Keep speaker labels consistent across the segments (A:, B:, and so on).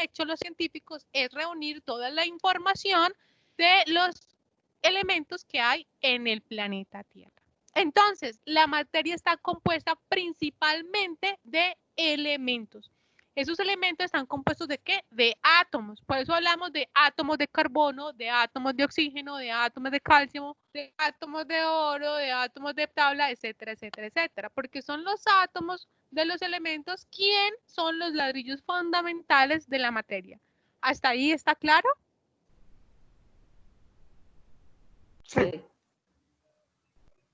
A: hecho los científicos es reunir toda la información de los elementos que hay en el planeta Tierra. Entonces, la materia está compuesta principalmente de elementos. Esos elementos están compuestos ¿de qué? De átomos. Por eso hablamos de átomos de carbono, de átomos de oxígeno, de átomos de calcio, de átomos de oro, de átomos de tabla, etcétera, etcétera, etcétera. Porque son los átomos de los elementos quien son los ladrillos fundamentales de la materia. ¿Hasta ahí está claro?
B: Sí.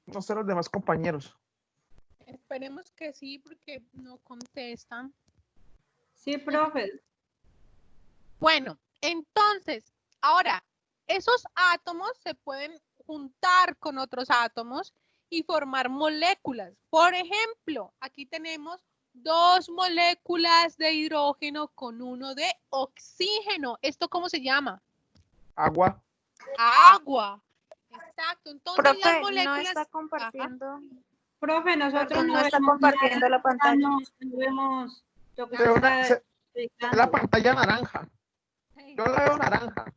B: No sé los demás compañeros.
A: Esperemos que sí, porque no contestan.
C: Sí, profe.
A: Bueno, entonces, ahora, esos átomos se pueden juntar con otros átomos y formar moléculas. Por ejemplo, aquí tenemos 2 moléculas de hidrógeno con 1 de oxígeno. ¿Esto cómo se llama?
B: Agua.
A: Agua. Exacto. Entonces las
D: Profe, no
A: moléculas...
D: está compartiendo.
C: Profe, nosotros
D: Porque no está
C: vemos
D: compartiendo la pantalla.
C: No vemos lo que
B: Veo
C: usted está
B: es la
C: explicando.
B: pantalla naranja.
A: Sí,
B: Yo la veo naranja.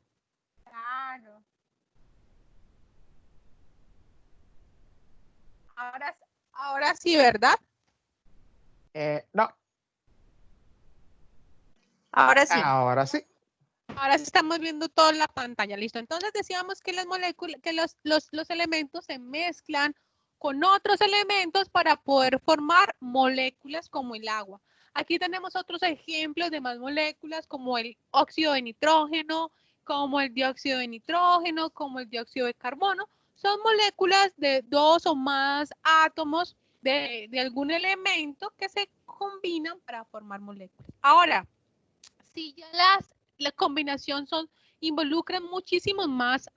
A: claro. Ahora sí, ¿verdad?
B: No,
D: Ahora sí.
B: ahora sí.
A: Ahora sí estamos viendo toda la pantalla, listo. Entonces decíamos que las moléculas, que los elementos se mezclan con otros elementos para poder formar moléculas como el agua. Aquí tenemos otros ejemplos de más moléculas como el óxido de nitrógeno, como el dióxido de nitrógeno, como el dióxido de carbono. Son moléculas de 2 o más átomos de algún elemento que se combinan para formar moléculas. Ahora, si ya la combinación involucran muchísimos más,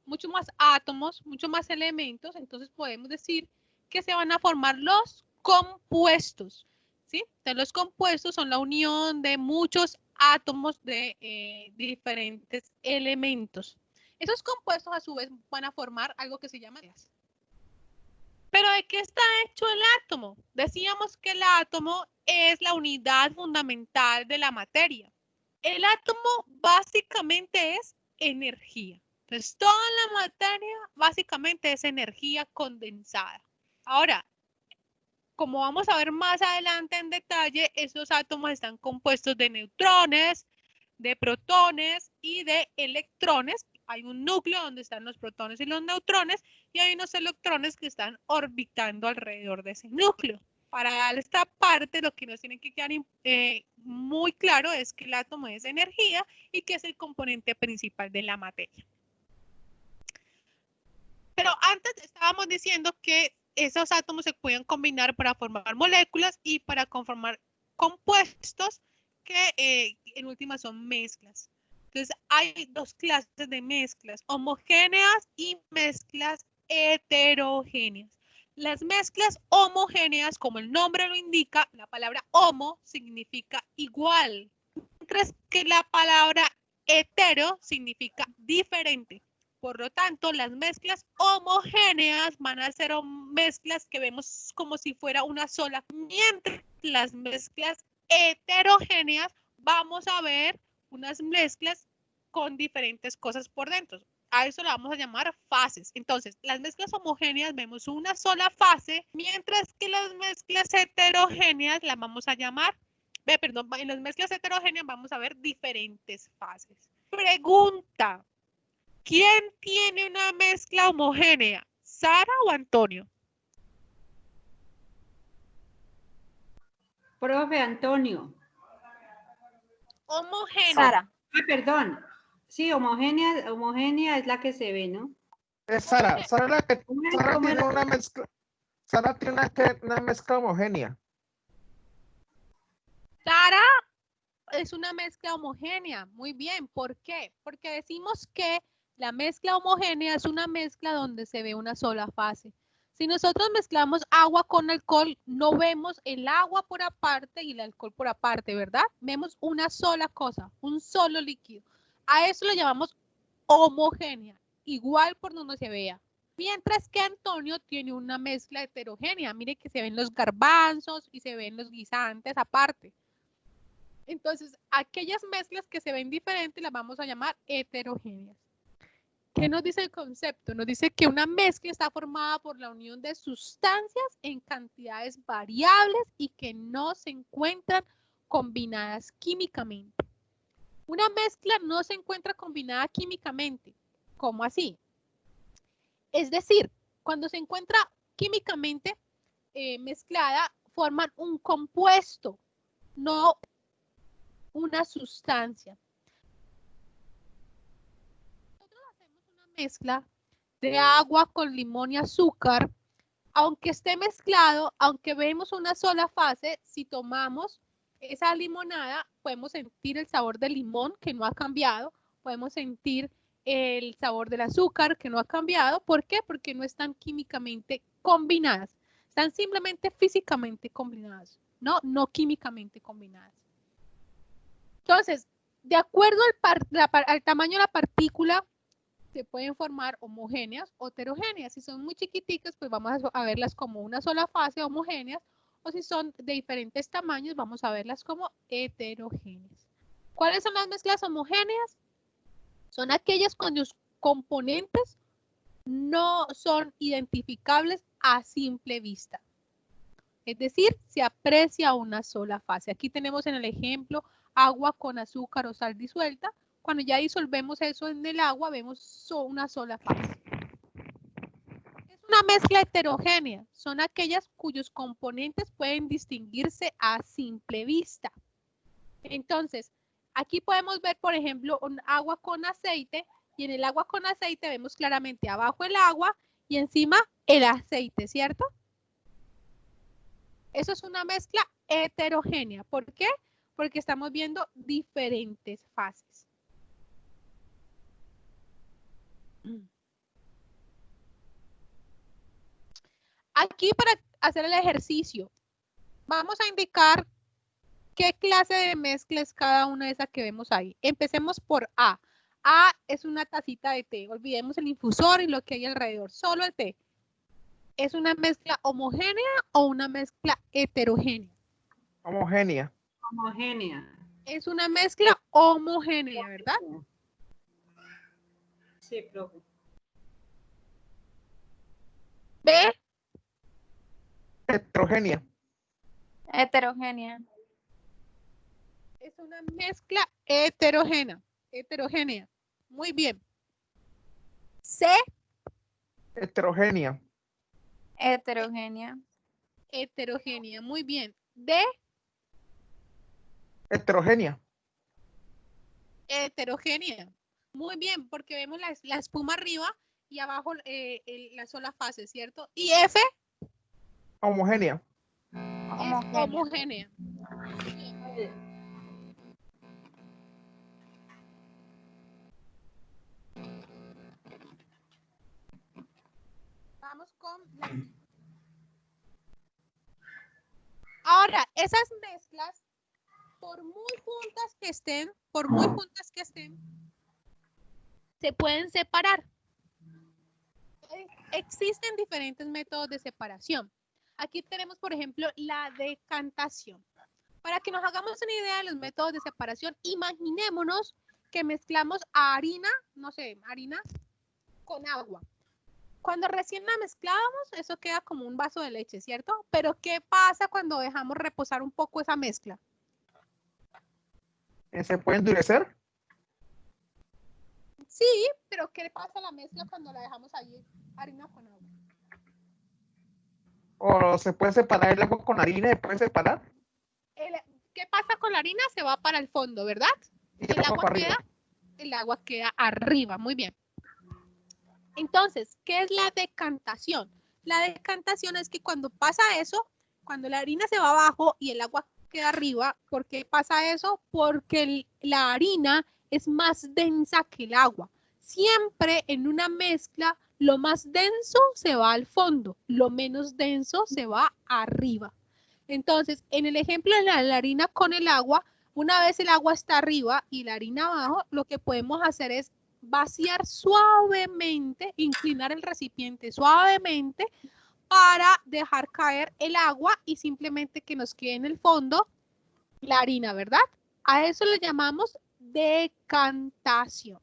A: mucho más átomos, muchos más elementos, entonces podemos decir que se van a formar los compuestos, ¿sí? Entonces, los compuestos son la unión de muchos átomos de diferentes elementos. Esos compuestos a su vez van a formar algo que se llama gas. ¿Pero de qué está hecho el átomo? Decíamos que el átomo es la unidad fundamental de la materia. El átomo básicamente es energía. Entonces, toda la materia básicamente es energía condensada. Ahora, como vamos a ver más adelante en detalle, esos átomos están compuestos de neutrones, de protones y de electrones. Hay un núcleo donde están los protones y los neutrones y hay unos electrones que están orbitando alrededor de ese núcleo. Para esta parte lo que nos tiene que quedar muy claro es que el átomo es energía y que es el componente principal de la materia. Pero antes estábamos diciendo que esos átomos se pueden combinar para formar moléculas y para conformar compuestos que en última son mezclas. Entonces hay 2 clases de mezclas, homogéneas y mezclas heterogéneas. Las mezclas homogéneas, como el nombre lo indica, la palabra homo significa igual, mientras que la palabra hetero significa diferente. Por lo tanto, las mezclas homogéneas van a ser mezclas que vemos como si fuera una sola, mientras las mezclas heterogéneas vamos a ver unas mezclas con diferentes cosas por dentro. A eso lo vamos a llamar fases. Entonces, las mezclas homogéneas vemos una sola fase, mientras que las mezclas heterogéneas las vamos a llamar, en las mezclas heterogéneas vamos a ver diferentes fases. Pregunta. ¿Quién tiene una mezcla homogénea? ¿Sara o Antonio?
C: Profe Antonio.
A: Homogénea.
D: Sara.
C: Ah, perdón. Sí, homogénea es la que se ve, ¿no?
B: Es Sara. Sara
C: ¿Cómo
B: tiene
C: era?
B: una mezcla. Sara tiene una mezcla homogénea.
A: Sara es una mezcla homogénea. Muy bien. ¿Por qué? Porque decimos que la mezcla homogénea es una mezcla donde se ve una sola fase. Si nosotros mezclamos agua con alcohol, no vemos el agua por aparte y el alcohol por aparte, ¿verdad? Vemos una sola cosa, un solo líquido. A eso lo llamamos homogénea, igual por donde se vea. Mientras que Antonio tiene una mezcla heterogénea. Mire que se ven los garbanzos y se ven los guisantes aparte. Entonces, aquellas mezclas que se ven diferentes las vamos a llamar heterogéneas. ¿Qué nos dice el concepto? Nos dice que una mezcla está formada por la unión de sustancias en cantidades variables y que no se encuentran combinadas químicamente. Una mezcla no se encuentra combinada químicamente. ¿Cómo así? Es decir, cuando se encuentra químicamente mezclada, forman un compuesto, no una sustancia. Nosotros hacemos una mezcla de agua con limón y azúcar. Aunque esté mezclado, aunque vemos una sola fase, si tomamos esa limonada, podemos sentir el sabor del limón que no ha cambiado, podemos sentir el sabor del azúcar que no ha cambiado. ¿Por qué? Porque no están químicamente combinadas, están simplemente físicamente combinadas, no químicamente combinadas. Entonces, de acuerdo al tamaño de la partícula, se pueden formar homogéneas o heterogéneas. Si son muy chiquiticas, pues vamos a verlas como una sola fase homogéneas, o si son de diferentes tamaños, vamos a verlas como heterogéneas. ¿Cuáles son las mezclas homogéneas? Son aquellas cuyos componentes no son identificables a simple vista. Es decir, se aprecia una sola fase. Aquí tenemos en el ejemplo agua con azúcar o sal disuelta. Cuando ya disolvemos eso en el agua, vemos una sola fase. Es una mezcla heterogénea. Son aquellas cuyos componentes pueden distinguirse a simple vista. Entonces, aquí podemos ver, por ejemplo, un agua con aceite, y en el agua con aceite vemos claramente abajo el agua y encima el aceite, ¿cierto? Eso es una mezcla heterogénea. ¿Por qué? Porque estamos viendo diferentes fases. Aquí para hacer el ejercicio, vamos a indicar qué clase de mezcla es cada una de esas que vemos ahí. Empecemos por A. A es una tacita de té. Olvidemos el infusor y lo que hay alrededor. Solo el té. ¿Es una mezcla homogénea o una mezcla heterogénea?
B: Homogénea.
C: Homogénea.
A: Es una mezcla homogénea, ¿verdad?
C: Sí, profe.
A: B.
B: Heterogénea.
D: Heterogénea.
A: Es una mezcla heterogénea. Heterogénea. Muy bien. C.
B: Heterogénea.
D: Heterogénea.
A: Heterogénea. Muy bien. D.
B: Heterogénea.
A: Heterogénea. Muy bien, porque vemos la espuma arriba y abajo la sola fase, ¿cierto? Y F.
B: Homogénea.
D: Homogénea.
A: Homogénea. Vamos con la... Ahora, esas mezclas, por muy juntas que estén, se pueden separar. Existen diferentes métodos de separación. Aquí tenemos, por ejemplo, la decantación. Para que nos hagamos una idea de los métodos de separación, imaginémonos que mezclamos harina, no sé, harina con agua. Cuando recién la mezclábamos, eso queda como un vaso de leche, ¿cierto? Pero ¿qué pasa cuando dejamos reposar un poco esa mezcla?
B: ¿Se puede endurecer?
A: Sí, pero ¿qué pasa a la mezcla cuando la dejamos ahí, harina con agua?
B: ¿O se puede separar el agua con harina? ¿Se puede separar?
A: ¿Qué pasa con la harina? Se va para el fondo, ¿verdad?
B: Y el agua para arriba.
A: El agua queda arriba, muy bien. Entonces, ¿qué es la decantación? La decantación es que cuando pasa eso, cuando la harina se va abajo y el agua queda arriba, ¿por qué pasa eso? Porque la harina es más densa que el agua. Siempre en una mezcla, lo más denso se va al fondo, lo menos denso se va arriba. Entonces, en el ejemplo de la harina con el agua, una vez el agua está arriba y la harina abajo, lo que podemos hacer es vaciar suavemente, inclinar el recipiente suavemente para dejar caer el agua y simplemente que nos quede en el fondo la harina, ¿verdad? A eso le llamamos decantación.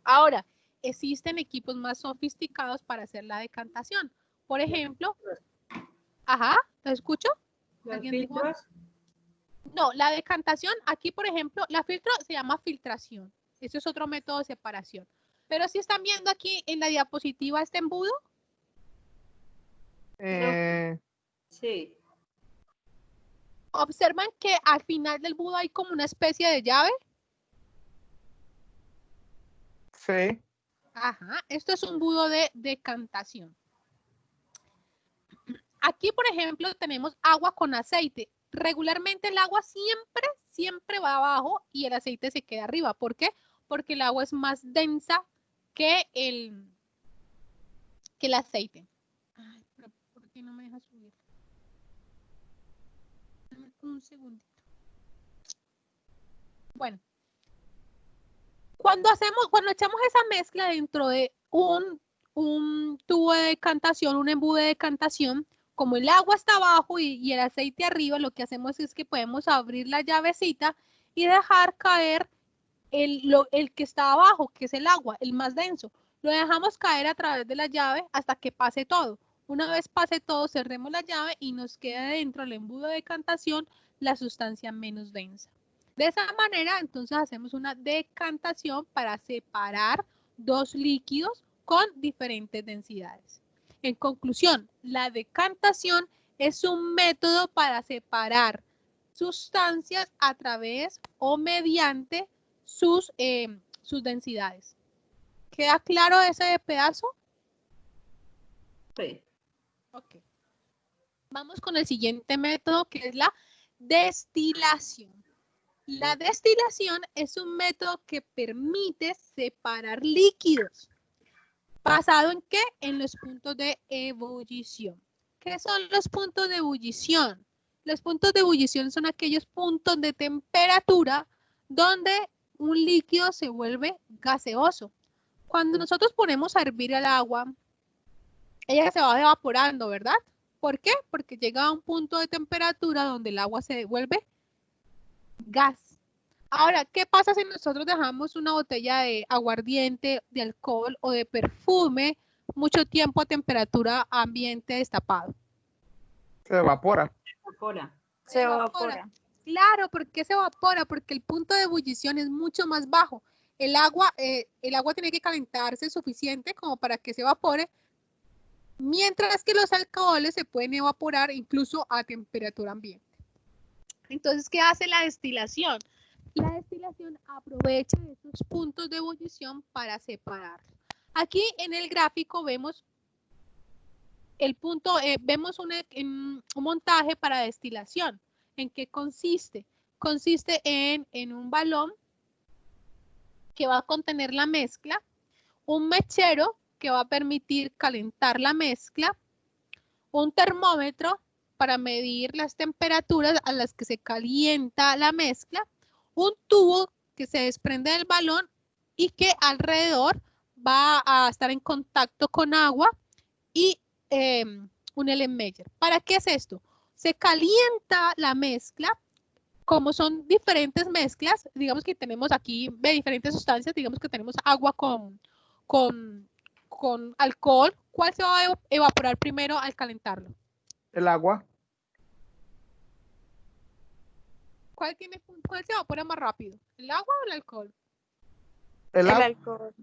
A: Ahora, existen equipos más sofisticados para hacer la decantación. Por ejemplo, ajá, ¿te escucho?
C: Los
A: ¿Alguien dijo?
C: filtros,
A: No, la decantación, aquí por ejemplo, la filtro se llama filtración. Eso es otro método de separación. Pero si están viendo aquí en la diapositiva este embudo,
C: sí.
A: observan que al final del embudo hay como una especie de llave.
B: Sí.
A: Ajá, esto es un embudo de decantación. Aquí, por ejemplo, tenemos agua con aceite. Regularmente el agua siempre va abajo y el aceite se queda arriba. ¿Por qué? Porque el agua es más densa que el aceite. Ay, pero ¿por qué no me deja subir? Dame un segundito. Bueno, cuando echamos esa mezcla dentro de un tubo de decantación, un embudo de decantación, como el agua está abajo y el aceite arriba, lo que hacemos es que podemos abrir la llavecita y dejar caer el que está abajo, que es el agua, el más denso. Lo dejamos caer a través de la llave hasta que pase todo. Una vez pase todo, cerremos la llave y nos queda dentro del embudo de decantación la sustancia menos densa. De esa manera, entonces, hacemos una decantación para separar dos líquidos con diferentes densidades. En conclusión, la decantación es un método para separar sustancias a través o mediante sus densidades. ¿Queda claro ese pedazo?
C: Sí.
A: Ok. Vamos con el siguiente método, que es la destilación. La destilación es un método que permite separar líquidos. ¿Basado en qué? En los puntos de ebullición. ¿Qué son los puntos de ebullición? Los puntos de ebullición son aquellos puntos de temperatura donde un líquido se vuelve gaseoso. Cuando nosotros ponemos a hervir el agua, ella se va evaporando, ¿verdad? ¿Por qué? Porque llega a un punto de temperatura donde el agua se vuelve gas. Ahora, ¿qué pasa si nosotros dejamos una botella de aguardiente, de alcohol o de perfume mucho tiempo a temperatura ambiente destapado?
B: Se evapora.
D: Se evapora.
A: Claro, ¿por qué se evapora? Porque el punto de ebullición es mucho más bajo. El agua tiene que calentarse suficiente como para que se evapore, mientras que los alcoholes se pueden evaporar incluso a temperatura ambiente. Entonces, ¿qué hace la destilación? La destilación aprovecha esos puntos de ebullición para separar. Aquí en el gráfico vemos el punto, vemos un montaje para destilación. ¿En qué consiste? Consiste en un balón que va a contener la mezcla, un mechero que va a permitir calentar la mezcla, un termómetro para medir las temperaturas a las que se calienta la mezcla, un tubo que se desprende del balón y que alrededor va a estar en contacto con agua y un Erlenmeyer. ¿Para qué es esto? Se calienta la mezcla, como son diferentes mezclas, digamos que tenemos aquí diferentes sustancias, digamos que tenemos agua con alcohol. ¿Cuál se va a evaporar primero al calentarlo?
B: El agua.
A: ¿Cuál se evapora más rápido? ¿El agua o el alcohol?
B: El
D: El
B: agua.
D: alcohol.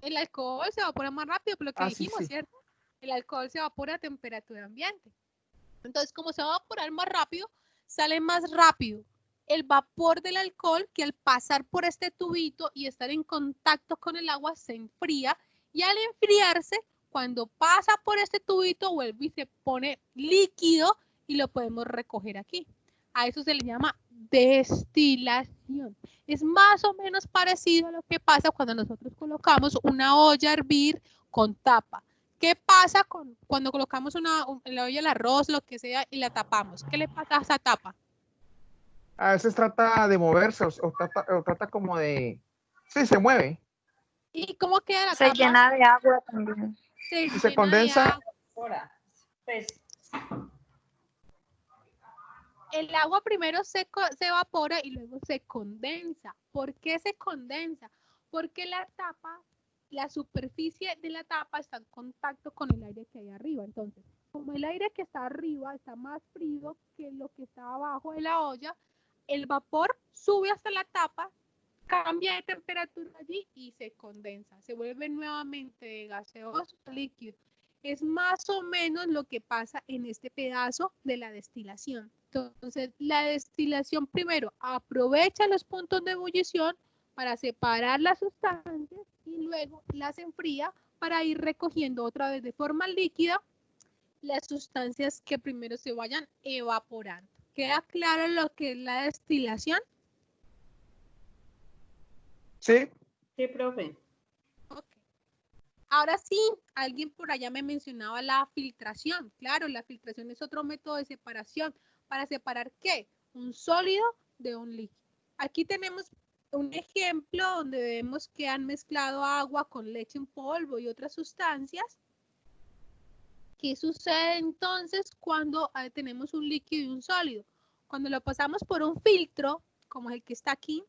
A: El alcohol se evapora más rápido, por lo que
B: Sí,
A: dijimos,
B: sí.
A: ¿cierto? El alcohol se evapora a temperatura ambiente. Entonces, como se va a evaporar más rápido, sale más rápido el vapor del alcohol, que al pasar por este tubito y estar en contacto con el agua se enfría, y al enfriarse, cuando pasa por este tubito, vuelve y se pone líquido y lo podemos recoger aquí. A eso se le llama destilación. Es más o menos parecido a lo que pasa cuando nosotros colocamos una olla a hervir con tapa. ¿Qué pasa cuando colocamos en la olla el arroz, lo que sea, y la tapamos? ¿Qué le pasa a esa tapa?
B: A veces trata de moverse o trata como de... Sí, se mueve.
A: ¿Y cómo queda la
D: Se
A: tapa?
D: llena de agua también.
A: Se
B: Si se
A: llena de
B: condensa,
A: agua.
C: Ahora, pues,
A: el agua primero se evapora y luego se condensa. ¿Por qué se condensa? Porque la tapa, la superficie de la tapa está en contacto con el aire que hay arriba. Entonces, como el aire que está arriba está más frío que lo que está abajo de la olla, el vapor sube hasta la tapa, cambia de temperatura allí y se condensa. Se vuelve nuevamente de gaseoso a líquido. Es más o menos lo que pasa en este pedazo de la destilación. Entonces, la destilación primero aprovecha los puntos de ebullición para separar las sustancias y luego las enfría para ir recogiendo otra vez de forma líquida las sustancias que primero se vayan evaporando. ¿Queda claro lo que es la destilación?
B: Sí,
C: Sí, profe.
A: Ok. Ahora sí, alguien por allá me mencionaba la filtración. Claro, la filtración es otro método de separación. ¿Para separar qué? Un sólido de un líquido. Aquí tenemos un ejemplo donde vemos que han mezclado agua con leche en polvo y otras sustancias. ¿Qué sucede entonces cuando tenemos un líquido y un sólido? Cuando lo pasamos por un filtro, como el que está aquí,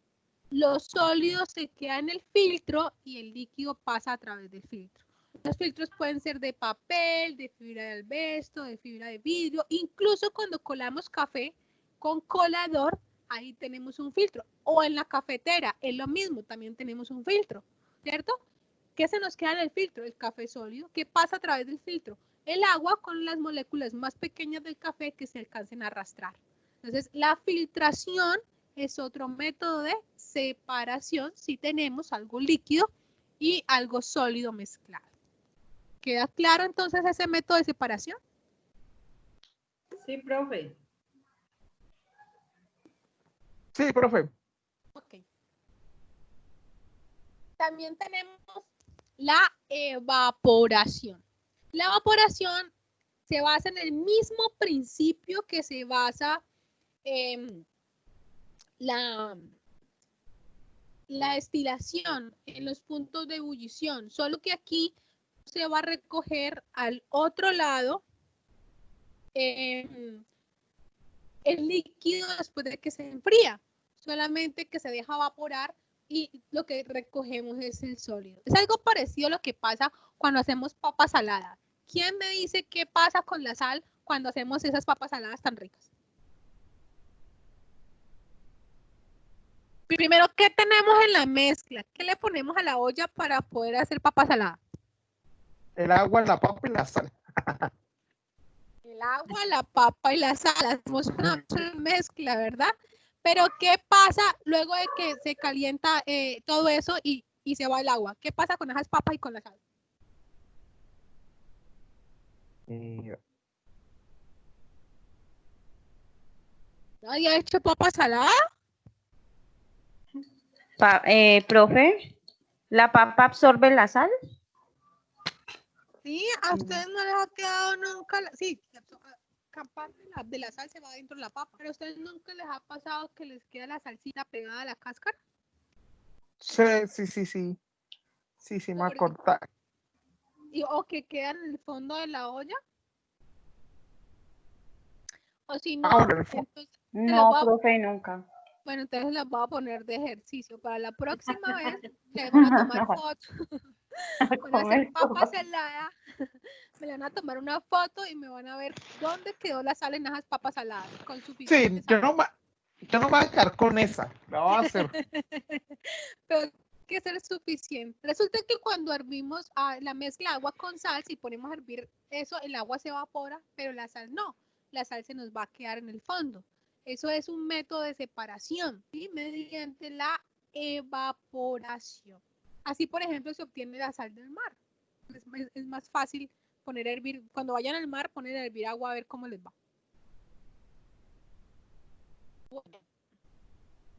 A: los sólidos se quedan en el filtro y el líquido pasa a través del filtro. Los filtros pueden ser de papel, de fibra de asbesto, de fibra de vidrio, incluso cuando colamos café con colador, ahí tenemos un filtro. O en la cafetera, es lo mismo, también tenemos un filtro, ¿cierto? ¿Qué se nos queda en el filtro? El café sólido. ¿Qué pasa a través del filtro? El agua con las moléculas más pequeñas del café que se alcancen a arrastrar. Entonces, la filtración es otro método de separación si tenemos algo líquido y algo sólido mezclado. ¿Queda claro entonces ese método de separación?
C: Sí, profe.
B: sí, profe.
A: Ok. También tenemos la evaporación. La evaporación se basa en el mismo principio que se basa la destilación en los puntos de ebullición, solo que aquí se va a recoger al otro lado el líquido después de que se enfría, solamente que se deja evaporar y lo que recogemos es el sólido. Es algo parecido a lo que pasa cuando hacemos papas saladas. ¿Quién me dice qué pasa con la sal cuando hacemos esas papas saladas tan ricas? Primero, ¿qué tenemos en la mezcla? ¿Qué le ponemos a la olla para poder hacer papa salada?
B: El agua, la papa y la sal.
A: El agua, la papa y la sal. Hacemos una mezcla, ¿verdad? Pero ¿qué pasa luego de que se calienta todo eso y se va el agua? ¿Qué pasa con esas papas y con la sal? ¿Nadie ha hecho papa salada?
D: Profe, ¿la papa absorbe la sal?
A: Sí, a ustedes no les ha quedado nunca, sí, capaz de la sal se va dentro de la papa, pero a ustedes nunca les ha pasado que les queda la salsita pegada a la cáscara.
B: Sí, sí, sí, sí. Sí, sí, me acorta.
A: O que quedan en el fondo de la olla. O si no, entonces
D: No, profe, nunca.
A: bueno, entonces las voy a poner de ejercicio. Para la próxima vez le van a tomar fotos. Van a hacer papa salada. Me van a tomar una foto y me van a ver dónde quedó la sal en esas papas saladas. Con suficiente
B: Sí,
A: sal.
B: yo no me voy a quedar con esa. La voy a hacer.
A: Pero que ser suficiente. Resulta que cuando hervimos la mezcla agua con sal, si ponemos a hervir eso, el agua se evapora, pero la sal no. La sal se nos va a quedar en el fondo. Eso es un método de separación, ¿sí? Mediante la evaporación. Así, por ejemplo, se obtiene la sal del mar. Es más fácil poner a hervir, cuando vayan al mar, poner a hervir agua a ver cómo les va. Bueno.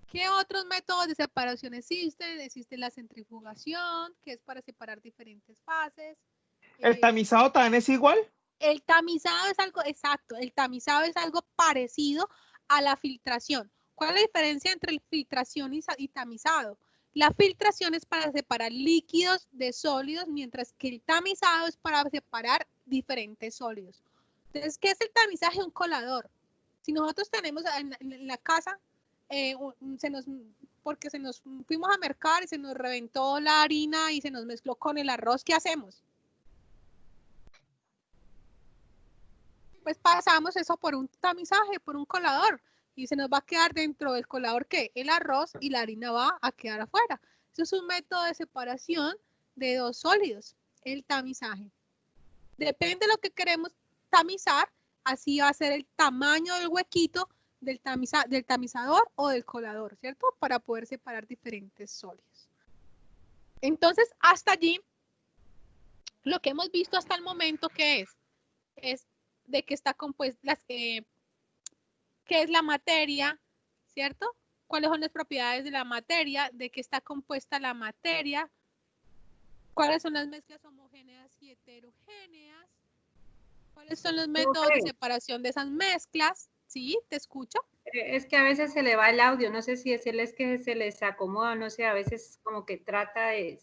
A: ¿Qué otros métodos de separación existen? Existe la centrifugación, que es para separar diferentes fases.
B: ¿El tamizado también es igual?
A: El tamizado es algo, exacto, el tamizado es algo parecido a la filtración. ¿Cuál es la diferencia entre filtración y tamizado? La filtración es para separar líquidos de sólidos, mientras que el tamizado es para separar diferentes sólidos. Entonces, ¿qué es el tamizaje? Un colador. Si nosotros tenemos en la casa, porque se nos fuimos a mercar y se nos reventó la harina y se nos mezcló con el arroz, ¿qué hacemos? Pues pasamos eso por un tamizaje, por un colador, y se nos va a quedar dentro del colador ¿qué? El arroz, y la harina va a quedar afuera. Eso es un método de separación de dos sólidos, el tamizaje. Depende de lo que queremos tamizar, así va a ser el tamaño del huequito del tamizador o del colador, ¿cierto? Para poder separar diferentes sólidos. Entonces, hasta allí, lo que hemos visto hasta el momento, ¿qué es? Es de que está compuesta, qué es la materia, ¿cierto? ¿Cuáles son las propiedades de la materia? ¿De qué está compuesta la materia? ¿Cuáles son las mezclas homogéneas y heterogéneas? ¿Cuáles son los métodos de separación de esas mezclas? ¿Sí? ¿Te escucho?
C: Es que a veces se le va el audio, no sé si es que se les acomoda, no sé, a veces como que trata de,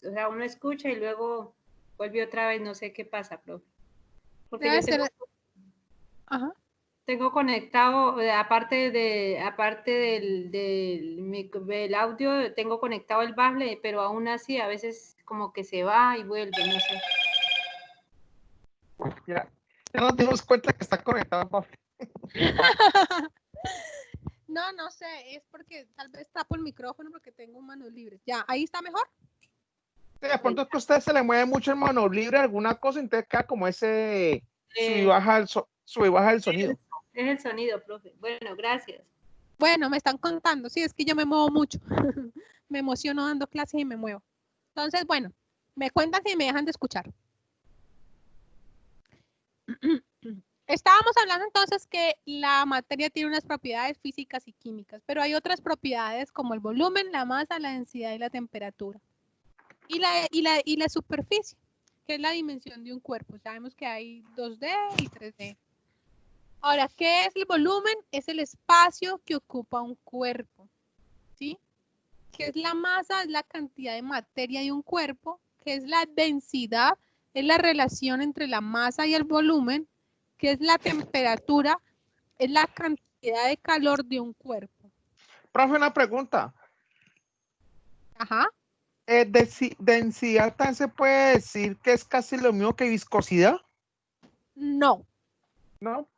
C: o sea, uno escucha y luego vuelve otra vez, no sé qué pasa, profe. Porque
A: Debe
C: yo tengo,
A: ser... Ajá.
C: tengo conectado, aparte del audio, tengo conectado el bafle, pero aún así a veces como que se va y vuelve, no sé.
B: Mira, ya nos dimos cuenta que está conectado a Pablo.
A: No, no sé, es porque tal vez tapo el micrófono porque tengo manos libres. Ya, ¿ahí está mejor?
B: Sí, de pronto es que a usted se le mueve mucho el mano libre, alguna cosa, entonces queda como ese sube y baja el sonido.
C: Es el sonido, profe. Bueno, gracias.
A: Bueno, me están contando, sí, es que yo me muevo mucho. Me emociono dando clases y me muevo. Entonces, bueno, me cuentan si me dejan de escuchar. Estábamos hablando entonces que la materia tiene unas propiedades físicas y químicas, pero hay otras propiedades como el volumen, la masa, la densidad y la temperatura. Y la superficie, que es la dimensión de un cuerpo. Sabemos que hay 2D y 3D. Ahora, ¿qué es el volumen? Es el espacio que ocupa un cuerpo, ¿sí? ¿Qué es la masa? Es la cantidad de materia de un cuerpo. ¿Qué es la densidad? Es la relación entre la masa y el volumen. ¿Qué es la temperatura? Es la cantidad de calor de un cuerpo.
B: Profe, una pregunta.
A: Ajá.
B: ¿Densidad tan se puede decir que es casi lo mismo que viscosidad?
A: No.
B: ¿No?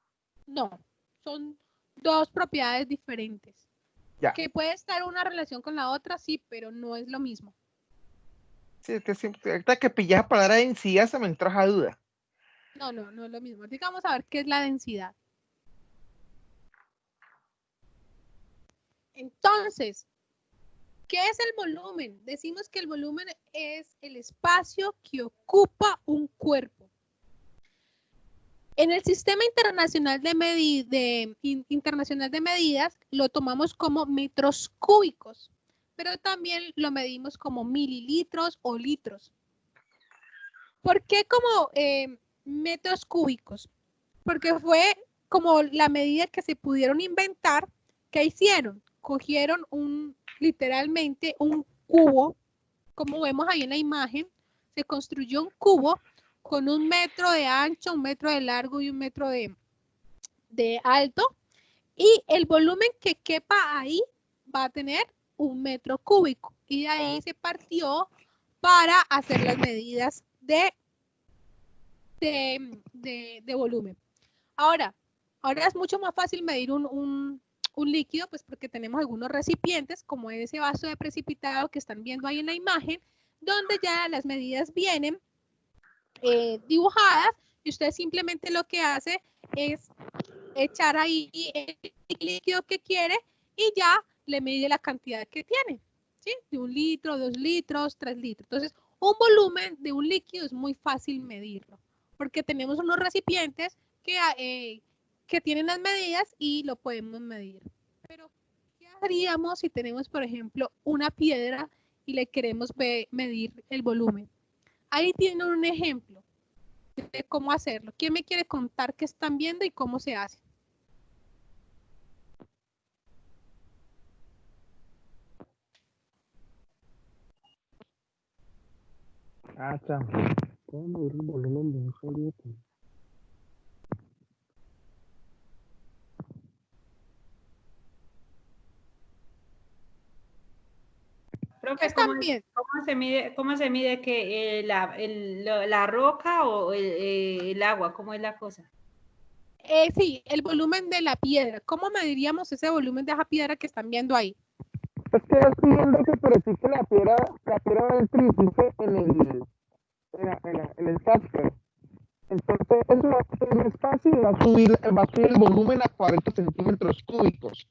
A: No. Son dos propiedades diferentes.
B: Ya.
A: Que puede estar una relación con la otra, sí, pero no es lo mismo.
B: Sí, es que siempre, ahorita que pillas la palabra densidad se me entró a duda.
A: No, no, no es lo mismo. Digamos a ver qué es la densidad. Entonces, ¿qué es el volumen? Decimos que el volumen es el espacio que ocupa un cuerpo. En el sistema internacional internacional de medidas lo tomamos como metros cúbicos, pero también lo medimos como mililitros o litros. ¿Por qué como metros cúbicos? Porque fue como la medida que se pudieron inventar. ¿Qué hicieron? Cogieron literalmente un cubo, como vemos ahí en la imagen, se construyó un cubo con 1 metro de ancho, 1 metro de largo y 1 metro de alto, y el volumen que quepa ahí va a tener 1 metro cúbico, y de ahí se partió para hacer las medidas de volumen. Ahora es mucho más fácil medir un líquido, pues porque tenemos algunos recipientes, como ese vaso de precipitado que están viendo ahí en la imagen, donde ya las medidas vienen dibujadas, y usted simplemente lo que hace es echar ahí el líquido que quiere y ya le mide la cantidad que tiene, ¿sí? De 1 litro, 2 litros, 3 litros. Entonces, un volumen de un líquido es muy fácil medirlo, porque tenemos unos recipientes que tienen las medidas y lo podemos medir. Pero, ¿qué haríamos si tenemos, por ejemplo, una piedra y le queremos medir el volumen? Ahí tienen un ejemplo de cómo hacerlo. ¿Quién me quiere contar qué están viendo y cómo se hace?
E: ¿Cómo medir el volumen de un sólido?
C: Profe,
A: También.
C: ¿cómo se mide que la roca o el agua? ¿Cómo es la cosa?
A: Sí, el volumen de la piedra. ¿Cómo mediríamos ese volumen de esa piedra que están viendo ahí?
B: Es que estoy viendo que por existe la piedra va a introducirse en el software. Entonces, eso va a ser más fácil y va a subir el volumen a 40 centímetros cúbicos.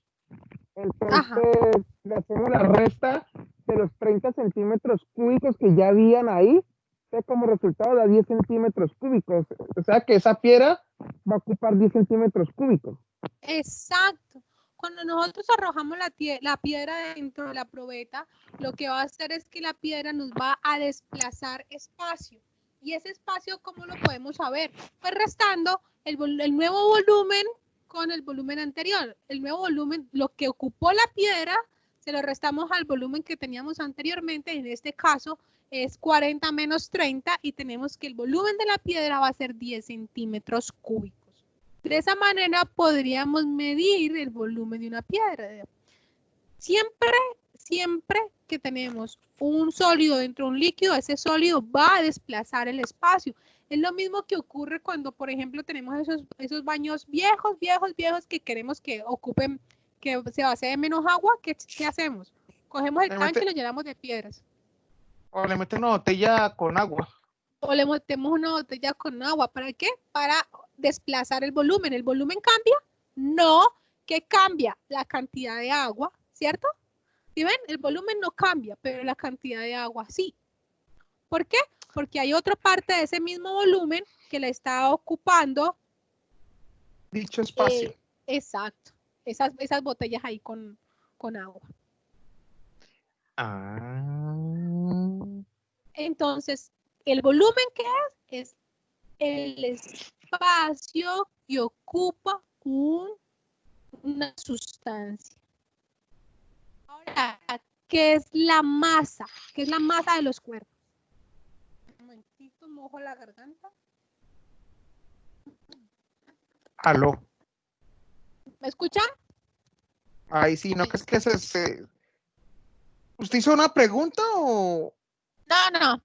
A: Ajá.
B: Entonces, le hacemos la resta de los 30 centímetros cúbicos que ya habían ahí, que como resultado da 10 centímetros cúbicos. O sea que esa piedra va a ocupar 10 centímetros cúbicos.
A: Exacto. Cuando nosotros arrojamos la piedra dentro de la probeta, lo que va a hacer es que la piedra nos va a desplazar espacio. Y ese espacio, ¿cómo lo podemos saber? Pues restando el nuevo volumen con el volumen anterior. El nuevo volumen, lo que ocupó la piedra, se lo restamos al volumen que teníamos anteriormente. En este caso es 40 menos 30 y tenemos que el volumen de la piedra va a ser 10 centímetros cúbicos. De esa manera podríamos medir el volumen de una piedra. Siempre que tenemos un sólido dentro de un líquido, ese sólido va a desplazar el espacio. Es lo mismo que ocurre cuando, por ejemplo, tenemos esos baños viejos que queremos que ocupen, que se vacíe menos agua. ¿Qué hacemos? Cogemos el tanque y lo llenamos de piedras.
B: O le meten una botella con agua.
A: O le metemos una botella con agua. ¿Para qué? Para desplazar el volumen. ¿El volumen cambia? No. ¿Qué cambia? La cantidad de agua, ¿cierto? ¿Sí ven? El volumen no cambia, pero la cantidad de agua sí. ¿Por qué? Porque hay otra parte de ese mismo volumen que le está ocupando
B: dicho espacio.
A: Exacto. Esas botellas ahí con agua. Entonces, el volumen que es el espacio que ocupa una sustancia. Ahora, ¿qué es la masa? ¿Qué es la masa de los cuerpos? Un momentito, mojo la garganta.
B: Aló.
A: ¿Me escuchan?
B: Ay, sí, no, que es que ¿Usted hizo una pregunta o...?
A: No.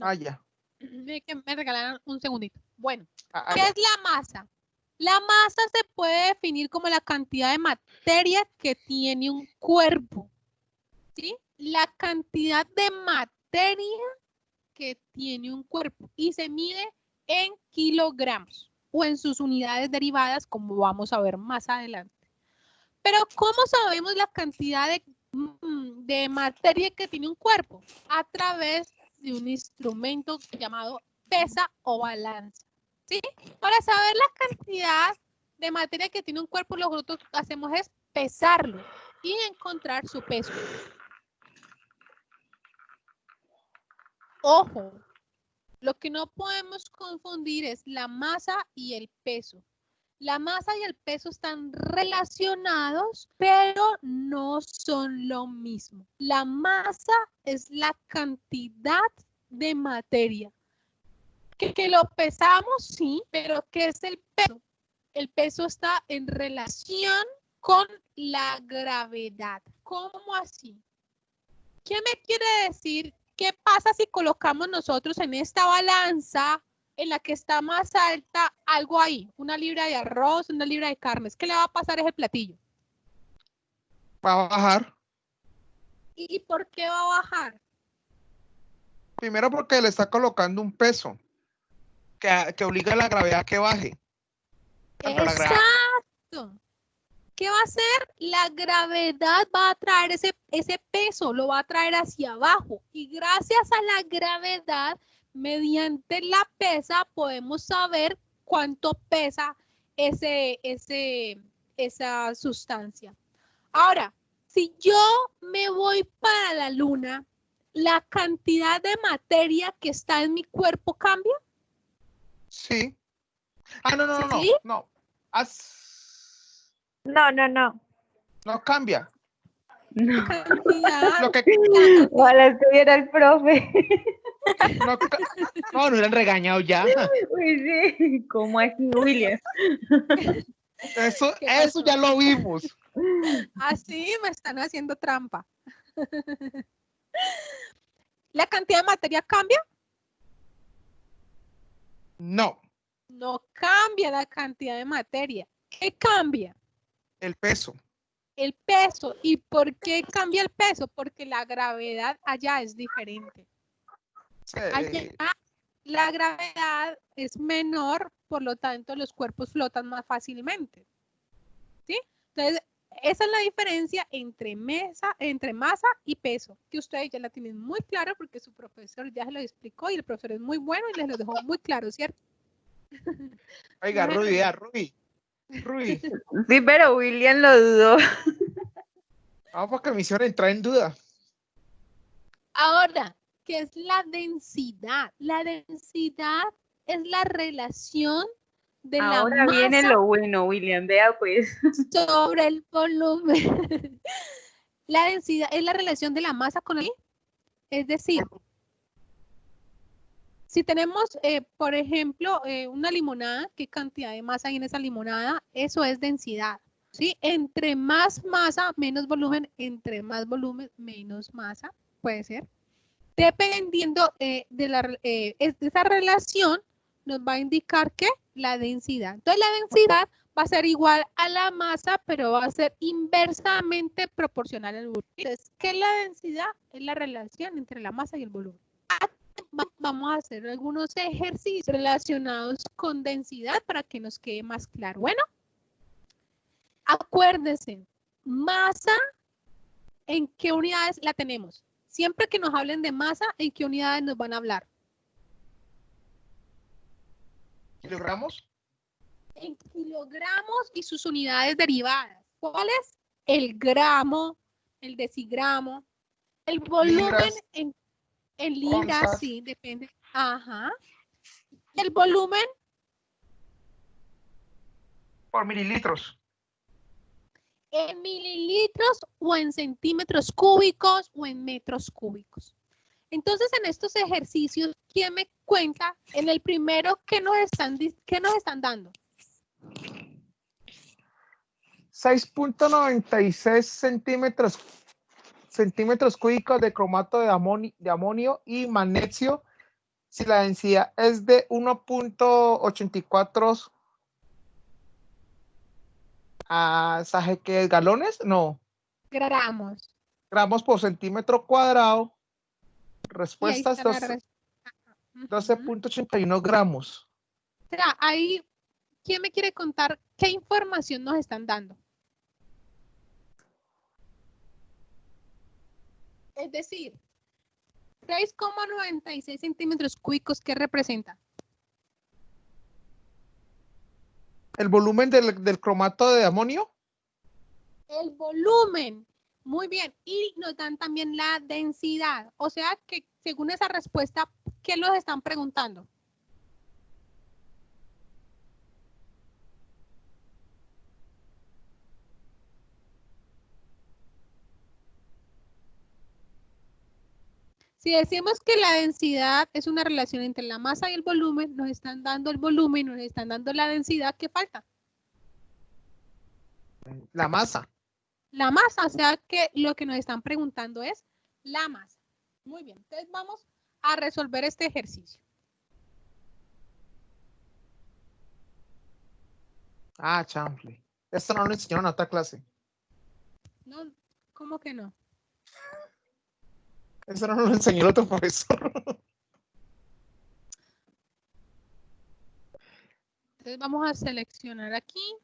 B: Ah, ya.
A: Que me regalaron un segundito. Bueno, ¿qué
B: ya.
A: es la masa? La masa se puede definir como la cantidad de materia que tiene un cuerpo. ¿Sí? La cantidad de materia que tiene un cuerpo y se mide en kilogramos o en sus unidades derivadas, como vamos a ver más adelante. Pero ¿cómo sabemos la cantidad de materia que tiene un cuerpo? A través de un instrumento llamado pesa o balanza. ¿Sí? Para saber la cantidad de materia que tiene un cuerpo, lo que nosotros hacemos es pesarlo y encontrar su peso. Ojo, lo que no podemos confundir es la masa y el peso. La masa y el peso están relacionados, pero no son lo mismo. La masa es la cantidad de materia. Que lo pesamos, sí, pero ¿qué es el peso? El peso está en relación con la gravedad. ¿Cómo así? ¿Qué me quiere decir? ¿Qué pasa si colocamos nosotros en esta balanza en la que está más alta algo ahí? Una libra de arroz, una libra de carnes. ¿Qué le va a pasar a ese platillo?
B: Va a bajar.
A: ¿Y por qué va a bajar?
B: Primero porque le está colocando un peso que obliga a la gravedad a que baje.
A: Exacto. ¿Qué va a hacer? La gravedad va a traer ese peso, lo va a traer hacia abajo. Y gracias a la gravedad, mediante la pesa, podemos saber cuánto pesa esa sustancia. Ahora, si yo me voy para la luna, ¿la cantidad de materia que está en mi cuerpo cambia?
B: Sí. Ah, no.
A: ¿Sí?
B: No.
D: No.
B: No cambia.
D: No.
A: Cantidad.
B: Lo que...
D: Ojalá estuviera el profe.
B: No hubieran regañado ya.
D: Uy, sí. ¿Cómo así, William?
B: Eso ya lo vimos.
A: Así me están haciendo trampa. ¿La cantidad de materia cambia?
E: No,
A: No cambia la cantidad de materia. ¿Qué cambia?
E: el peso.
A: El peso. ¿Y por qué cambia el peso? Porque la gravedad allá es diferente. Allá la gravedad es menor, por lo tanto los cuerpos flotan más fácilmente. ¿Sí? Entonces, esa es la diferencia entre masa y peso, que ustedes ya la tienen muy claro porque su profesor ya se lo explicó y el profesor es muy bueno y les lo dejó muy claro, ¿cierto?
E: Oiga, Ruby.
D: Sí, pero William lo dudó.
E: Vamos porque me hicieron entrar en duda.
A: Ahora, ¿qué es la densidad? La densidad es la relación de la
D: Ahora viene
A: masa
D: lo bueno, William. Vea pues.
A: sobre el volumen. La densidad es la relación de la masa con el... Es decir, si tenemos, por ejemplo, una limonada, ¿qué cantidad de masa hay en esa limonada? Eso es densidad, ¿sí? Entre más masa, menos volumen, entre más volumen, menos masa, puede ser. Dependiendo de esa relación, nos va a indicar que la densidad. Entonces, la densidad va a ser igual a la masa, pero va a ser inversamente proporcional al volumen. Entonces, ¿qué es la densidad? Es la relación entre la masa y el volumen. Vamos a hacer algunos ejercicios relacionados con densidad para que nos quede más claro. Bueno, acuérdense, masa, ¿en qué unidades la tenemos? Siempre que nos hablen de masa, ¿en qué unidades nos van a hablar?
E: ¿Kilogramos?
A: En kilogramos y sus unidades derivadas. ¿Cuáles? El gramo, el decigramo, el volumen
E: Libras,
A: en libras,
E: onzas.
A: sí, depende. Ajá. El volumen
E: Por mililitros.
A: en mililitros o en centímetros cúbicos o en metros cúbicos. Entonces, en estos ejercicios, ¿quién me cuenta en el primero qué nos están dando?
E: 6.96 centímetros cúbicos de cromato de amonio y magnesio si la densidad es de 1.84 ¿sabe qué es? ¿Galones? No.
A: Gramos.
E: Gramos por centímetro cuadrado.
A: Y ahí
E: Respuesta es
A: está la respuesta.
E: 12.81 gramos.
A: O sea, ahí, ¿quién me quiere contar qué información nos están dando? Es decir, 6,96 centímetros cúbicos, ¿qué representa?
E: El volumen del cromato de amonio.
A: El volumen. Muy bien. Y nos dan también la densidad. O sea que según esa respuesta, ¿qué nos están preguntando? Si decimos que la densidad es una relación entre la masa y el volumen, nos están dando el volumen, nos están dando la densidad, ¿qué falta?
E: La masa.
A: La masa, o sea que lo que nos están preguntando es la masa. Muy bien, entonces vamos a resolver este ejercicio.
E: Ah, chanfle. Esto no lo enseñaron en otra clase.
A: No, ¿cómo que no?
E: Eso no lo enseñó el otro profesor.
A: Entonces vamos a seleccionar aquí.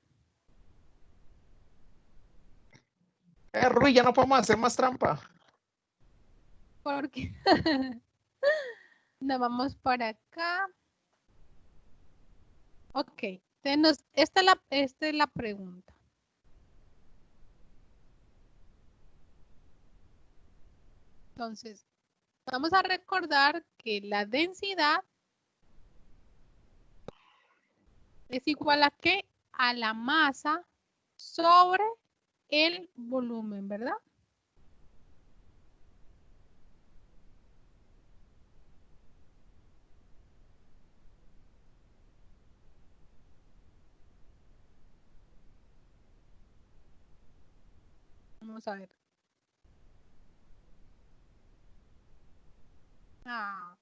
E: Rui, ya no podemos hacer más trampa.
A: Porque nos vamos para acá. Ok, entonces esta es la pregunta. Entonces, vamos a recordar que la densidad es igual a ¿qué? A la masa sobre el volumen, ¿verdad? Vamos a ver. Ah.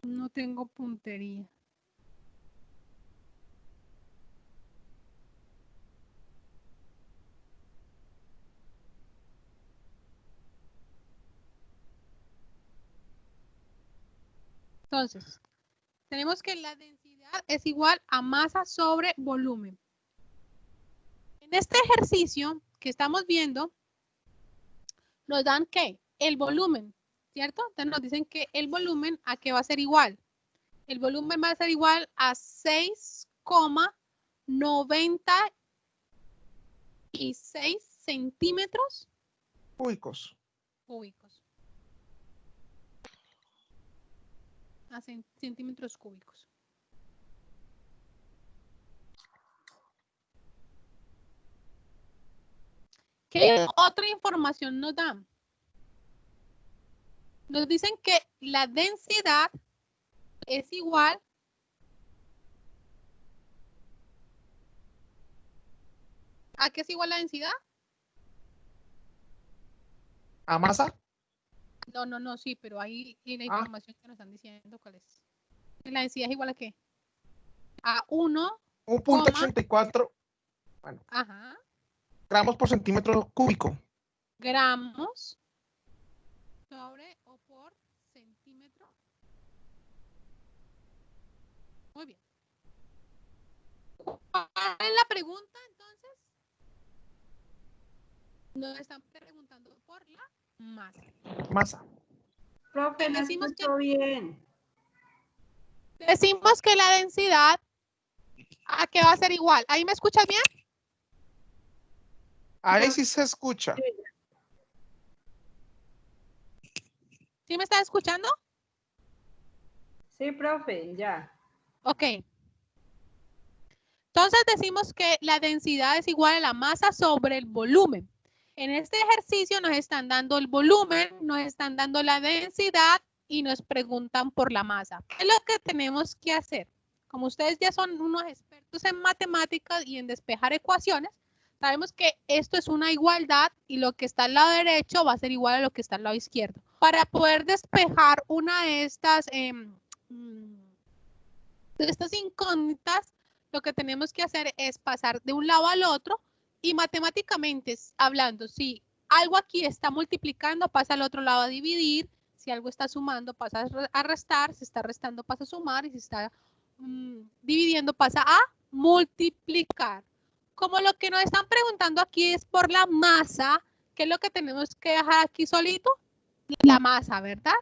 A: No tengo puntería. Entonces, tenemos que la densidad es igual a masa sobre volumen. En este ejercicio que estamos viendo, nos dan ¿qué? El volumen, ¿cierto? Entonces nos dicen que el volumen ¿a qué va a ser igual? El volumen va a ser igual a 6,96 centímetros
E: Cúbicos.
A: cúbicos. A centímetros cúbicos. ¿Qué otra información nos dan? Nos dicen que la densidad es igual ¿a qué es igual la densidad?
E: ¿A masa?
A: No, sí, pero ahí en la información que nos están diciendo cuál es. La densidad es igual a qué? A
E: 1.84
A: ajá,
E: gramos por centímetro cúbico.
A: gramos sobre o por centímetro. Muy bien. ¿Cuál es la pregunta entonces? Nos están preguntando por la masa.
E: Masa.
C: Profe, no
A: Decimos
C: escucho bien.
A: Decimos que la densidad ¿a qué va a ser igual? ¿Ahí me escuchas bien?
E: Ahí sí se escucha.
A: ¿Sí me estás escuchando?
C: Sí, profe, ya.
A: Ok. Entonces decimos que la densidad es igual a la masa sobre el volumen. En este ejercicio nos están dando el volumen, nos están dando la densidad y nos preguntan por la masa. ¿Qué es lo que tenemos que hacer? Como ustedes ya son unos expertos en matemáticas y en despejar ecuaciones, sabemos que esto es una igualdad y lo que está al lado derecho va a ser igual a lo que está al lado izquierdo. Para poder despejar una de estas incógnitas, lo que tenemos que hacer es pasar de un lado al otro y matemáticamente hablando, si algo aquí está multiplicando, pasa al otro lado a dividir, si algo está sumando, pasa a restar, si está restando, pasa a sumar y si está dividiendo, pasa a multiplicar. Como lo que nos están preguntando aquí es por la masa, ¿qué es lo que tenemos que dejar aquí solito? La masa, ¿verdad?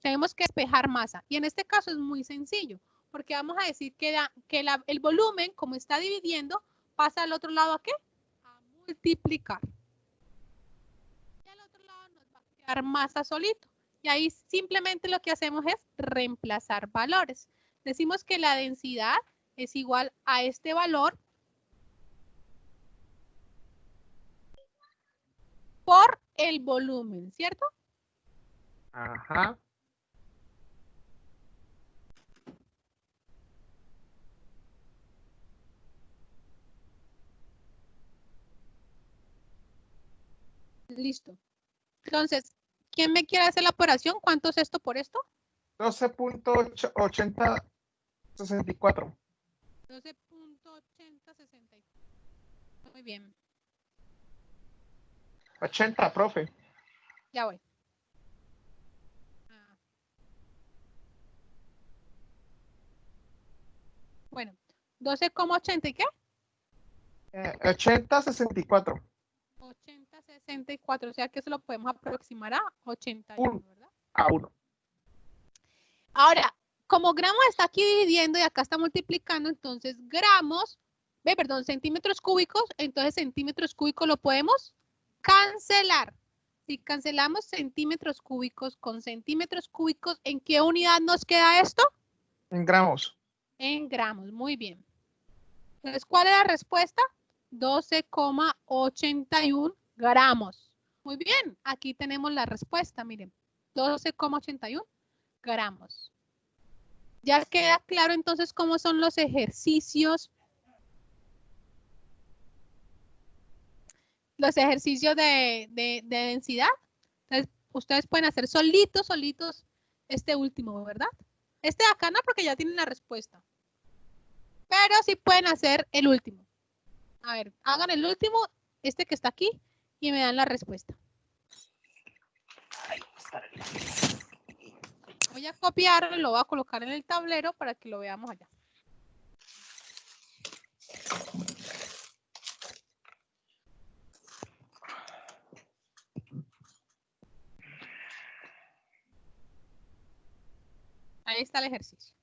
A: Tenemos que despejar masa y en este caso es muy sencillo porque vamos a decir que el volumen, como está dividiendo, pasa al otro lado ¿a qué? A multiplicar. Y al otro lado nos va a quedar masa solito. Y ahí simplemente lo que hacemos es reemplazar valores. Decimos que la densidad es igual a este valor por el volumen, ¿cierto?
E: Ajá.
A: Listo. Entonces, ¿quién me quiere hacer la operación? ¿Cuánto es esto por esto?
E: 12.8064.
A: 12.8064. Muy bien.
E: 80, profe.
A: Ya voy. Bueno, 12,80 y qué?
E: 80.64.
A: 80,64, o sea que eso lo podemos aproximar a 81, ¿verdad?
E: A 1.
A: Ahora, como gramos está aquí dividiendo y acá está multiplicando, entonces centímetros cúbicos, entonces centímetros cúbicos lo podemos cancelar. Si cancelamos centímetros cúbicos con centímetros cúbicos, ¿en qué unidad nos queda esto?
E: En gramos.
A: En gramos, muy bien. Entonces, ¿cuál es la respuesta? 12,81 gramos. Muy bien, aquí tenemos la respuesta, miren. 12,81 gramos. ¿Ya queda claro entonces cómo son los ejercicios los ejercicios de densidad. Entonces, ustedes pueden hacer solitos este último, ¿verdad? Este de acá no, porque ya tienen la respuesta. Pero sí pueden hacer el último. A ver, hagan el último, este que está aquí, y me dan la respuesta. Voy a copiarlo, lo voy a colocar en el tablero para que lo veamos allá. Ahí está el ejercicio.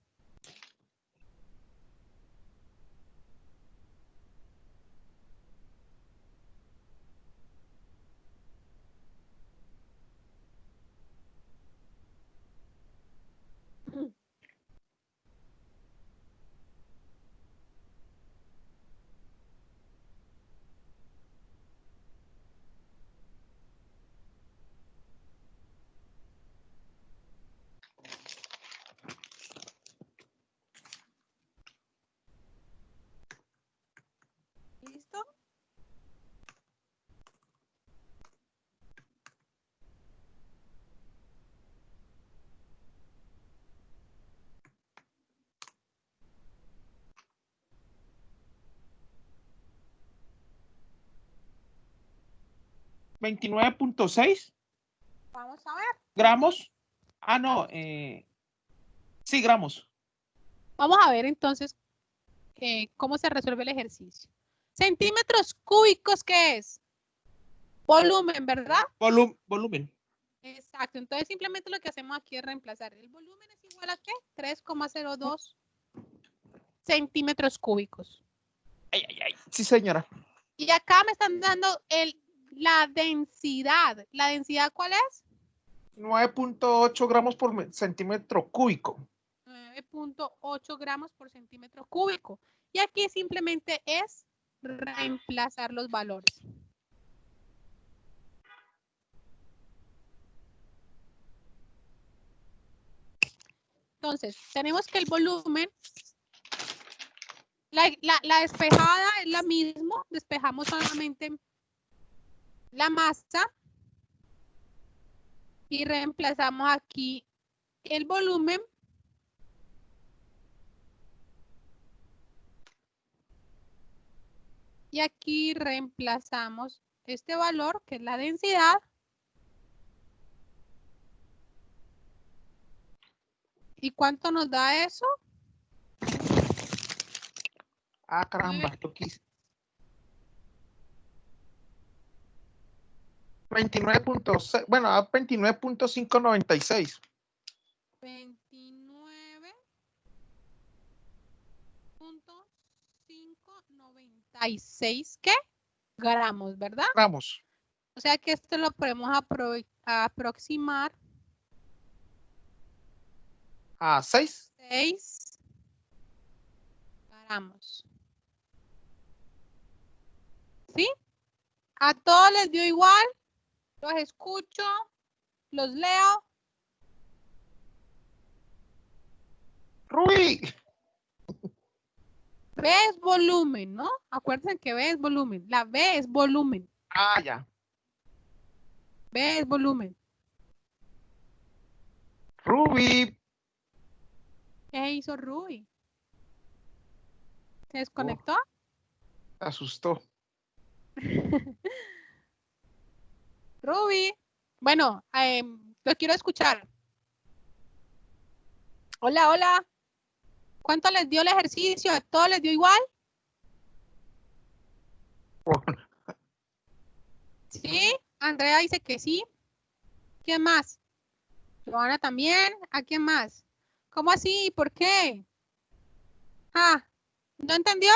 A: ¿Listo?
E: ¿29.6
A: Vamos a ver.
E: gramos? Ah, no. Sí, gramos.
A: Vamos a ver entonces cómo se resuelve el ejercicio. Centímetros cúbicos, ¿qué es? Volumen, ¿verdad?
E: Volumen.
A: Exacto. Entonces simplemente lo que hacemos aquí es reemplazar. El volumen es igual a ¿qué? 3,02 centímetros cúbicos.
E: Ay, ay, ay. Sí, señora.
A: Y acá me están dando la densidad. ¿La densidad cuál es?
E: 9.8 gramos por centímetro cúbico.
A: 9,8 gramos por centímetro cúbico. Y aquí simplemente es reemplazar los valores. Entonces, tenemos que el volumen, la despejada es la misma, despejamos solamente la masa y reemplazamos aquí el volumen y aquí reemplazamos este valor que es la densidad ¿y cuánto nos da eso?
E: Ah, caramba, lo quise. 29.6, bueno, 29.596.
A: 29.596, ¿qué? Gramos, ¿verdad?
E: Gramos.
A: O sea que esto lo podemos aproximar
E: A 6.
A: 6 gramos. ¿Sí? A todos les dio igual. Los escucho, los leo.
E: Rui.
A: B es volumen, ¿no? Acuérdense que B es volumen. La B es volumen.
E: Ah, ya.
A: B es volumen.
E: Ruby.
A: ¿Qué hizo Ruby? ¿Se desconectó?
E: Se asustó.
A: Ruby. Bueno, lo quiero escuchar. Hola, hola. ¿Cuánto les dio el ejercicio? ¿A todos les dio igual? ¿Sí? Andrea dice que sí. ¿Quién más? Joana también. ¿A quién más? ¿Cómo así? ¿Por qué? Ah, ¿no entendió?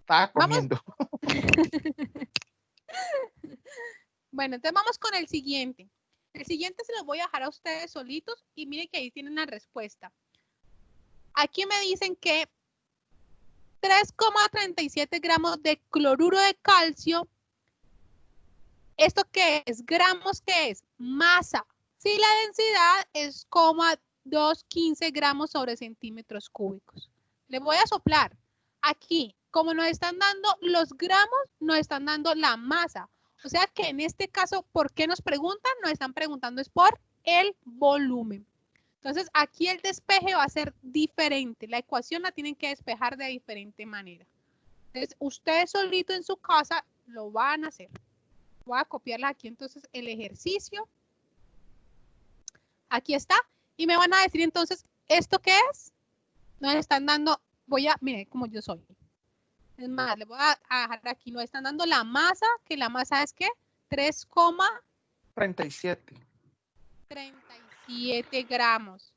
E: Estaba comiendo.
A: Bueno, entonces vamos con el siguiente. El siguiente se los voy a dejar a ustedes solitos y miren que ahí tienen la respuesta. Aquí me dicen que 3,37 gramos de cloruro de calcio. ¿Esto qué es? ¿Gramos qué es? Masa. Si la densidad es 0,215 gramos sobre centímetros cúbicos. Le voy a soplar. aquí, como nos están dando los gramos, nos están dando la masa. O sea que en este caso, ¿por qué nos preguntan? Nos están preguntando es por el volumen. Entonces, aquí el despeje va a ser diferente. La ecuación la tienen que despejar de diferente manera. Entonces, ustedes solitos en su casa lo van a hacer. Voy a copiarla aquí entonces el ejercicio. Aquí está. Y me van a decir entonces, ¿esto qué es? Nos están dando, miren cómo yo soy. Es más, le voy a dejar aquí, nos están dando la masa, que la masa es ¿qué?
E: 37.
A: 3,37 gramos.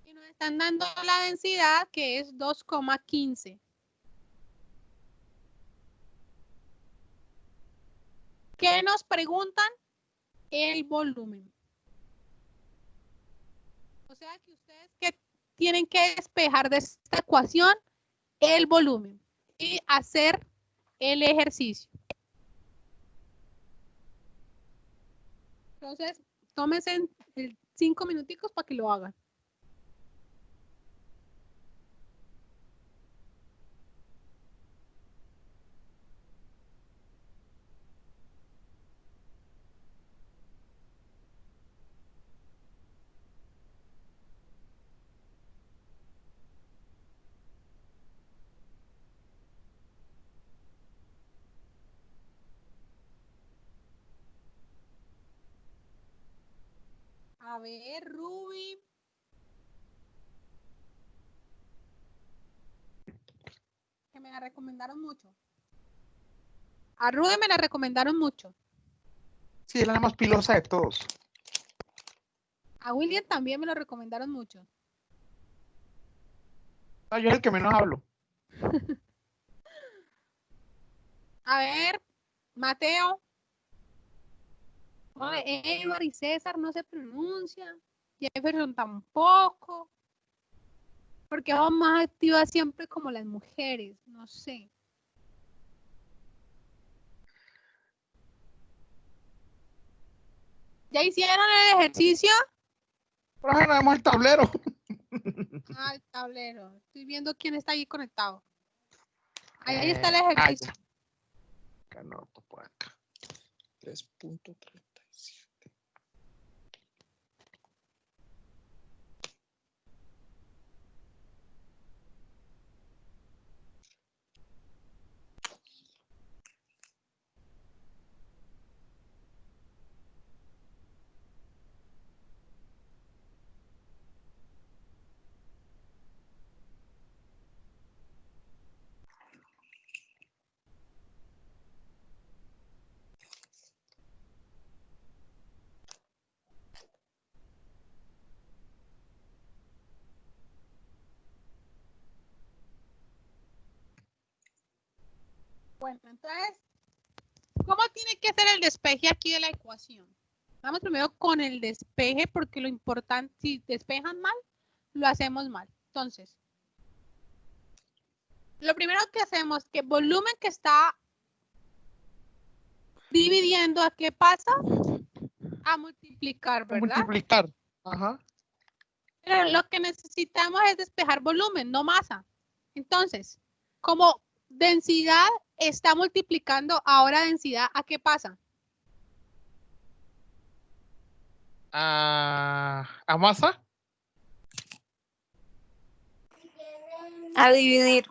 A: Y nos están dando la densidad, que es 2,15. ¿Qué nos preguntan? El volumen. O sea que ustedes que tienen que despejar de esta ecuación el volumen y hacer el ejercicio. Entonces, tómense 5 minuticos para que lo hagan. A ver, Ruby. Que me la recomendaron mucho. A Ruby me la recomendaron mucho.
E: Sí, es la más pilosa de todos.
A: A William también me lo recomendaron mucho.
E: No, yo es el que menos hablo.
A: A ver, Mateo. Edward y César no se pronuncian. Jefferson tampoco. Porque son más activas siempre como las mujeres. No sé. ¿Ya hicieron el ejercicio?
E: Pero ahora vemos el tablero.
A: Ah, el tablero. Estoy viendo quién está ahí conectado. Ahí está el ejercicio.
E: Acá no, por acá. 3.37.
A: Bueno, entonces, ¿cómo tiene que ser el despeje aquí de la ecuación? Vamos primero con el despeje porque lo importante, si despejan mal, lo hacemos mal. Entonces, lo primero que hacemos, que volumen que está dividiendo, ¿a qué pasa? A multiplicar, ¿verdad?
E: Multiplicar. Ajá.
A: Pero lo que necesitamos es despejar volumen, no masa. Entonces, como densidad está multiplicando ahora densidad, ¿a qué pasa?
E: ¿A masa?
D: A dividir.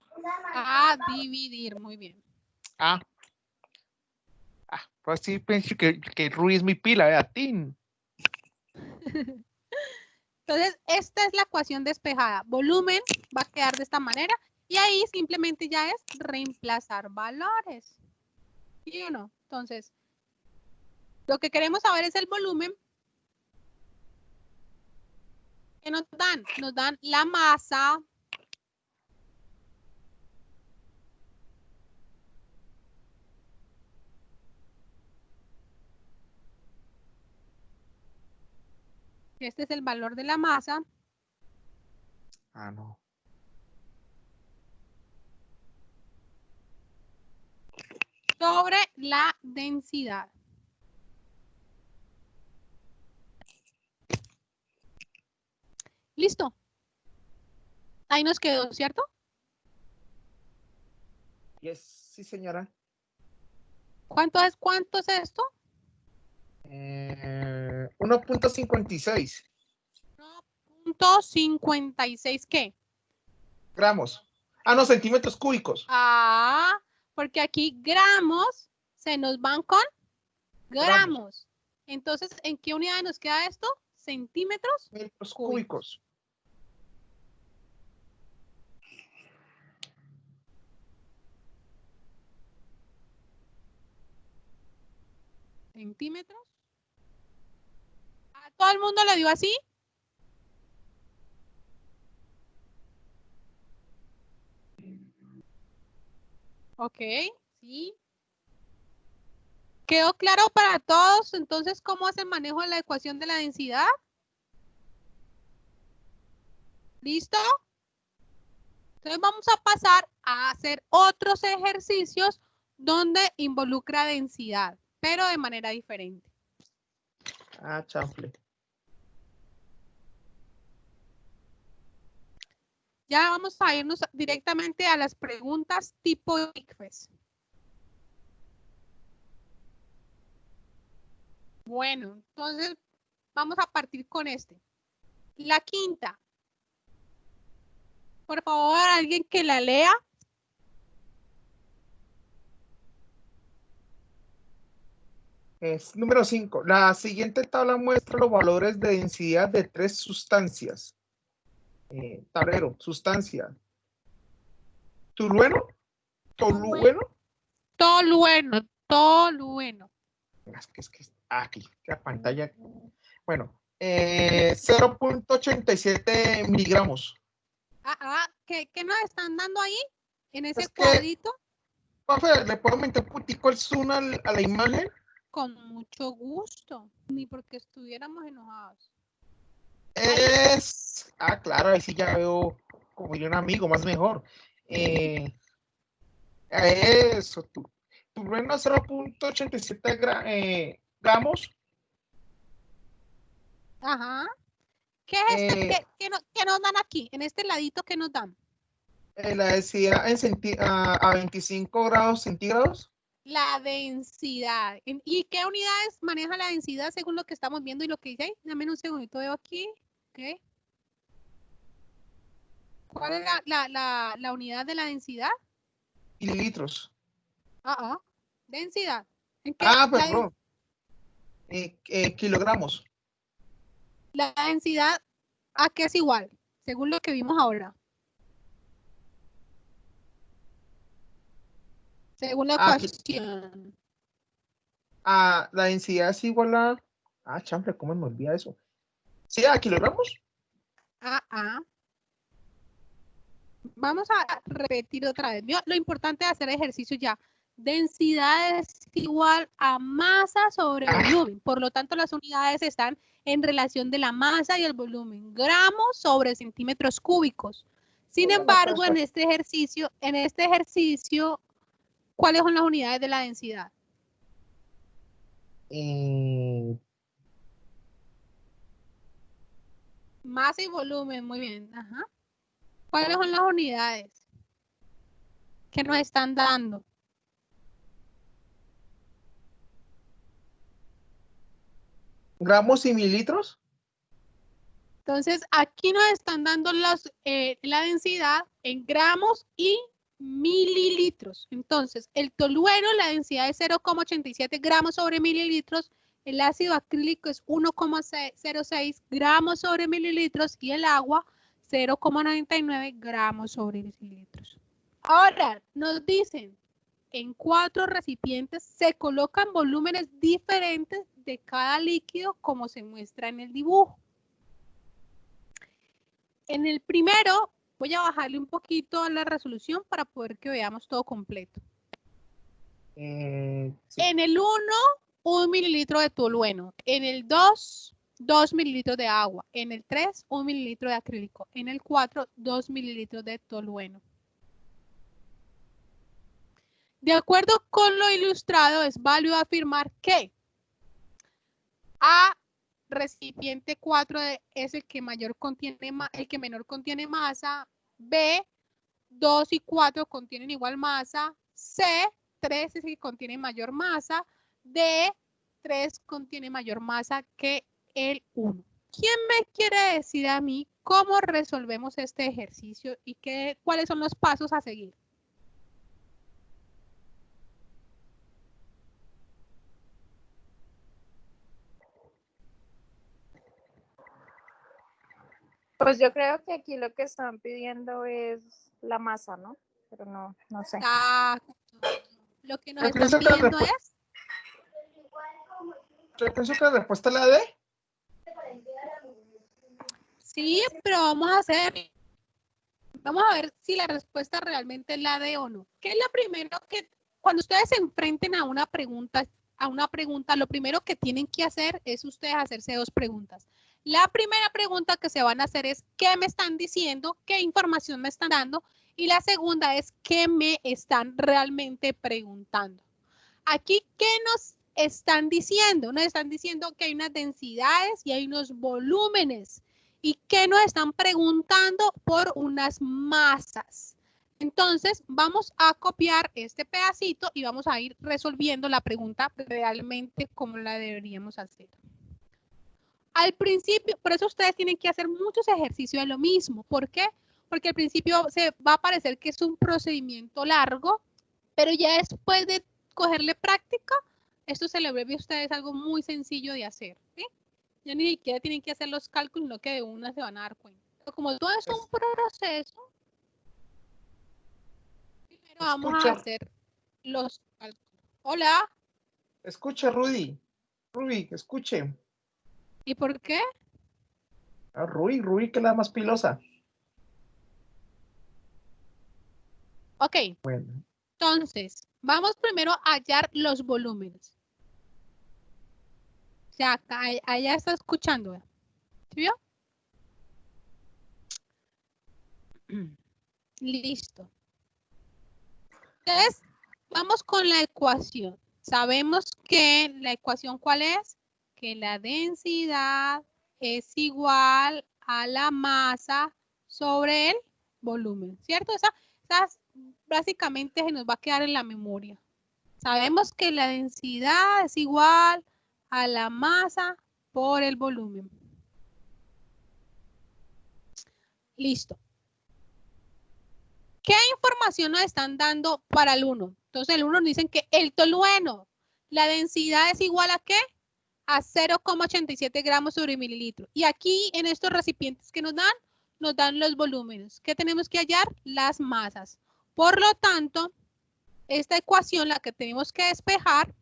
A: A dividir, muy bien.
E: Pues sí, pienso que Rui es mi pila, ¿verdad? Tin.
A: Entonces, esta es la ecuación despejada. Volumen va a quedar de esta manera y ahí simplemente ya es reemplazar valores. ¿Sí o no? Entonces, lo que queremos saber es el volumen. ¿Qué nos dan? Nos dan la masa. Este es el valor de la masa.
E: No.
A: Sobre la densidad. Listo. Ahí nos quedó, ¿cierto?
E: Yes, sí, señora.
A: ¿Cuánto es esto?
E: 1.56
A: .56 ¿qué?
E: gramos. Ah, no, centímetros cúbicos.
A: Ah, porque aquí gramos se nos van con gramos. Entonces, ¿en qué unidad nos queda esto? Centímetros
E: Metros
A: cúbicos.
E: cúbicos.
A: Centímetros. ¿A todo el mundo le dio así? Ok, sí. ¿Quedó claro para todos? Entonces, ¿cómo hace el manejo de la ecuación de la densidad? ¿Listo? Entonces vamos a pasar a hacer otros ejercicios donde involucra densidad, pero de manera diferente.
E: Ah, chanfle.
A: Ya vamos a irnos directamente a las preguntas tipo ICFES. Bueno, entonces vamos a partir con este. La quinta. Por favor, alguien que la lea.
E: Es número 5. La siguiente tabla muestra los valores de densidad de 3 sustancias. Tablero, sustancia. Tolueno. Tolueno.
A: Tolueno, tolueno.
E: Es que aquí, la pantalla. Bueno, 0.87 miligramos.
A: ¿Qué nos están dando ahí? En ese
E: Es que,
A: cuadrito.
E: profe, ¿le puedo meter un putico el zoom a la imagen?
A: Con mucho gusto. Ni porque estuviéramos enojados.
E: Claro, ahí sí ya veo como yo un amigo, más mejor. Eso, tu rueno 0.87 gramos.
A: Ajá. ¿Qué es ¿Qué nos dan aquí? En este ladito, ¿qué nos dan?
E: La densidad a 25 grados centígrados.
A: La densidad. ¿Y qué unidades maneja la densidad según lo que estamos viendo y lo que dice ahí? Dame un segundito, veo aquí. Okay. ¿Cuál es la unidad de la densidad?
E: Mililitros.
A: Densidad. ¿En qué?
E: Perdón. Kilogramos.
A: La densidad, ¿a qué es igual? Según lo que vimos ahora. Según la ecuación.
E: La densidad es igual a... chambre, ¿cómo me olvida eso? ¿Sí, a kilogramos?
A: Vamos a repetir otra vez. Lo importante de hacer ejercicio ya. Densidad es igual a masa sobre volumen. Por lo tanto, las unidades están en relación de la masa y el volumen. Gramos sobre centímetros cúbicos. Sin embargo, en este ejercicio, ¿cuáles son las unidades de la densidad? Masa y volumen, muy bien. Ajá. ¿Cuáles son las unidades que nos están dando?
E: ¿Gramos y mililitros?
A: Entonces, aquí nos están dando la densidad en gramos y mililitros. Entonces, el tolueno, la densidad es 0,87 gramos sobre mililitros, el ácido acrílico es 1,06 gramos sobre mililitros y el agua 0,99 gramos sobre mililitros. Ahora, nos dicen, en 4 recipientes se colocan volúmenes diferentes de cada líquido como se muestra en el dibujo. En el primero, voy a bajarle un poquito la resolución para poder que veamos todo completo.
E: Sí.
A: En el 1, 1 mililitro de tolueno. En el 2, 2 mililitros de agua. En el 3, 1 mililitro de acrílico. En el 4, 2 mililitros de tolueno. De acuerdo con lo ilustrado, es válido afirmar que A, recipiente 4 es el que menor contiene masa. B, 2 y 4 contienen igual masa. C, 3 es el que contiene mayor masa. D, 3 contiene mayor masa que el 1. ¿Quién me quiere decir a mí cómo resolvemos este ejercicio y cuáles son los pasos a seguir?
D: Pues yo creo que aquí lo que están pidiendo es la masa, ¿no? Pero no sé.
A: Exacto. Lo que nos
E: Yo
A: están
E: pienso que la
A: pidiendo
E: respu-
A: es...
E: Yo pienso que la respuesta es la D.
A: Sí, pero vamos a ver si la respuesta realmente es la D o no. ¿Qué es lo primero que, cuando ustedes se enfrenten a una pregunta, lo primero que tienen que hacer es ustedes hacerse dos preguntas? La primera pregunta que se van a hacer es ¿qué me están diciendo? ¿Qué información me están dando? Y la segunda es ¿qué me están realmente preguntando? Aquí, ¿qué nos están diciendo? Nos están diciendo que hay unas densidades y hay unos volúmenes. ¿Y qué nos están preguntando? Por unas masas. Entonces, vamos a copiar este pedacito y vamos a ir resolviendo la pregunta realmente como la deberíamos hacer. Al principio, por eso ustedes tienen que hacer muchos ejercicios de lo mismo. ¿Por qué? Porque al principio se va a parecer que es un procedimiento largo, pero ya después de cogerle práctica, esto se le vuelve a ustedes algo muy sencillo de hacer. ¿Sí? Ya ni siquiera tienen que hacer los cálculos, sino que de una se van a dar cuenta. Pero como todo es un proceso, primero vamos a hacer los cálculos. Hola.
E: Escuche, Rudy. Ruby, escuche.
A: ¿Y por qué?
E: Ruby, que es la más pilosa.
A: Ok.
E: Bueno.
A: Entonces, vamos primero a hallar los volúmenes. O sea, allá está escuchando. ¿Sí vio? Listo. Entonces, vamos con la ecuación. Sabemos que la ecuación, ¿cuál es? Que la densidad es igual a la masa sobre el volumen, ¿cierto? Esa básicamente se nos va a quedar en la memoria. Sabemos que la densidad es igual a la masa por el volumen. Listo. ¿Qué información nos están dando para el 1? Entonces el 1 nos dicen que el tolueno, la densidad es igual a ¿qué? A 0,87 gramos sobre mililitro. Y aquí en estos recipientes que nos dan los volúmenes. ¿Qué tenemos que hallar? Las masas. Por lo tanto, esta ecuación, la que tenemos que despejar,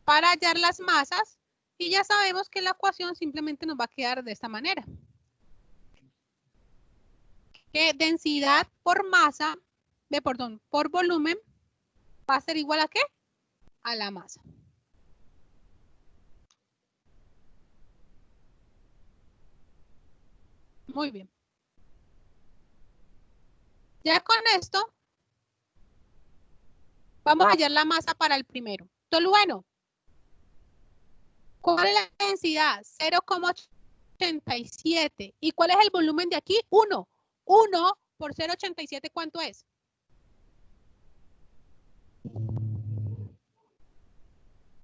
A: para hallar las masas, y ya sabemos que la ecuación simplemente nos va a quedar de esta manera. Que densidad por masa, por volumen, va a ser igual a ¿qué? A la masa. Muy bien. Ya con esto, vamos a hallar la masa para el primero. Tolueno. ¿Cuál es la densidad? 0,87. ¿Y cuál es el volumen de aquí? 1. 1 por 0,87, ¿cuánto es?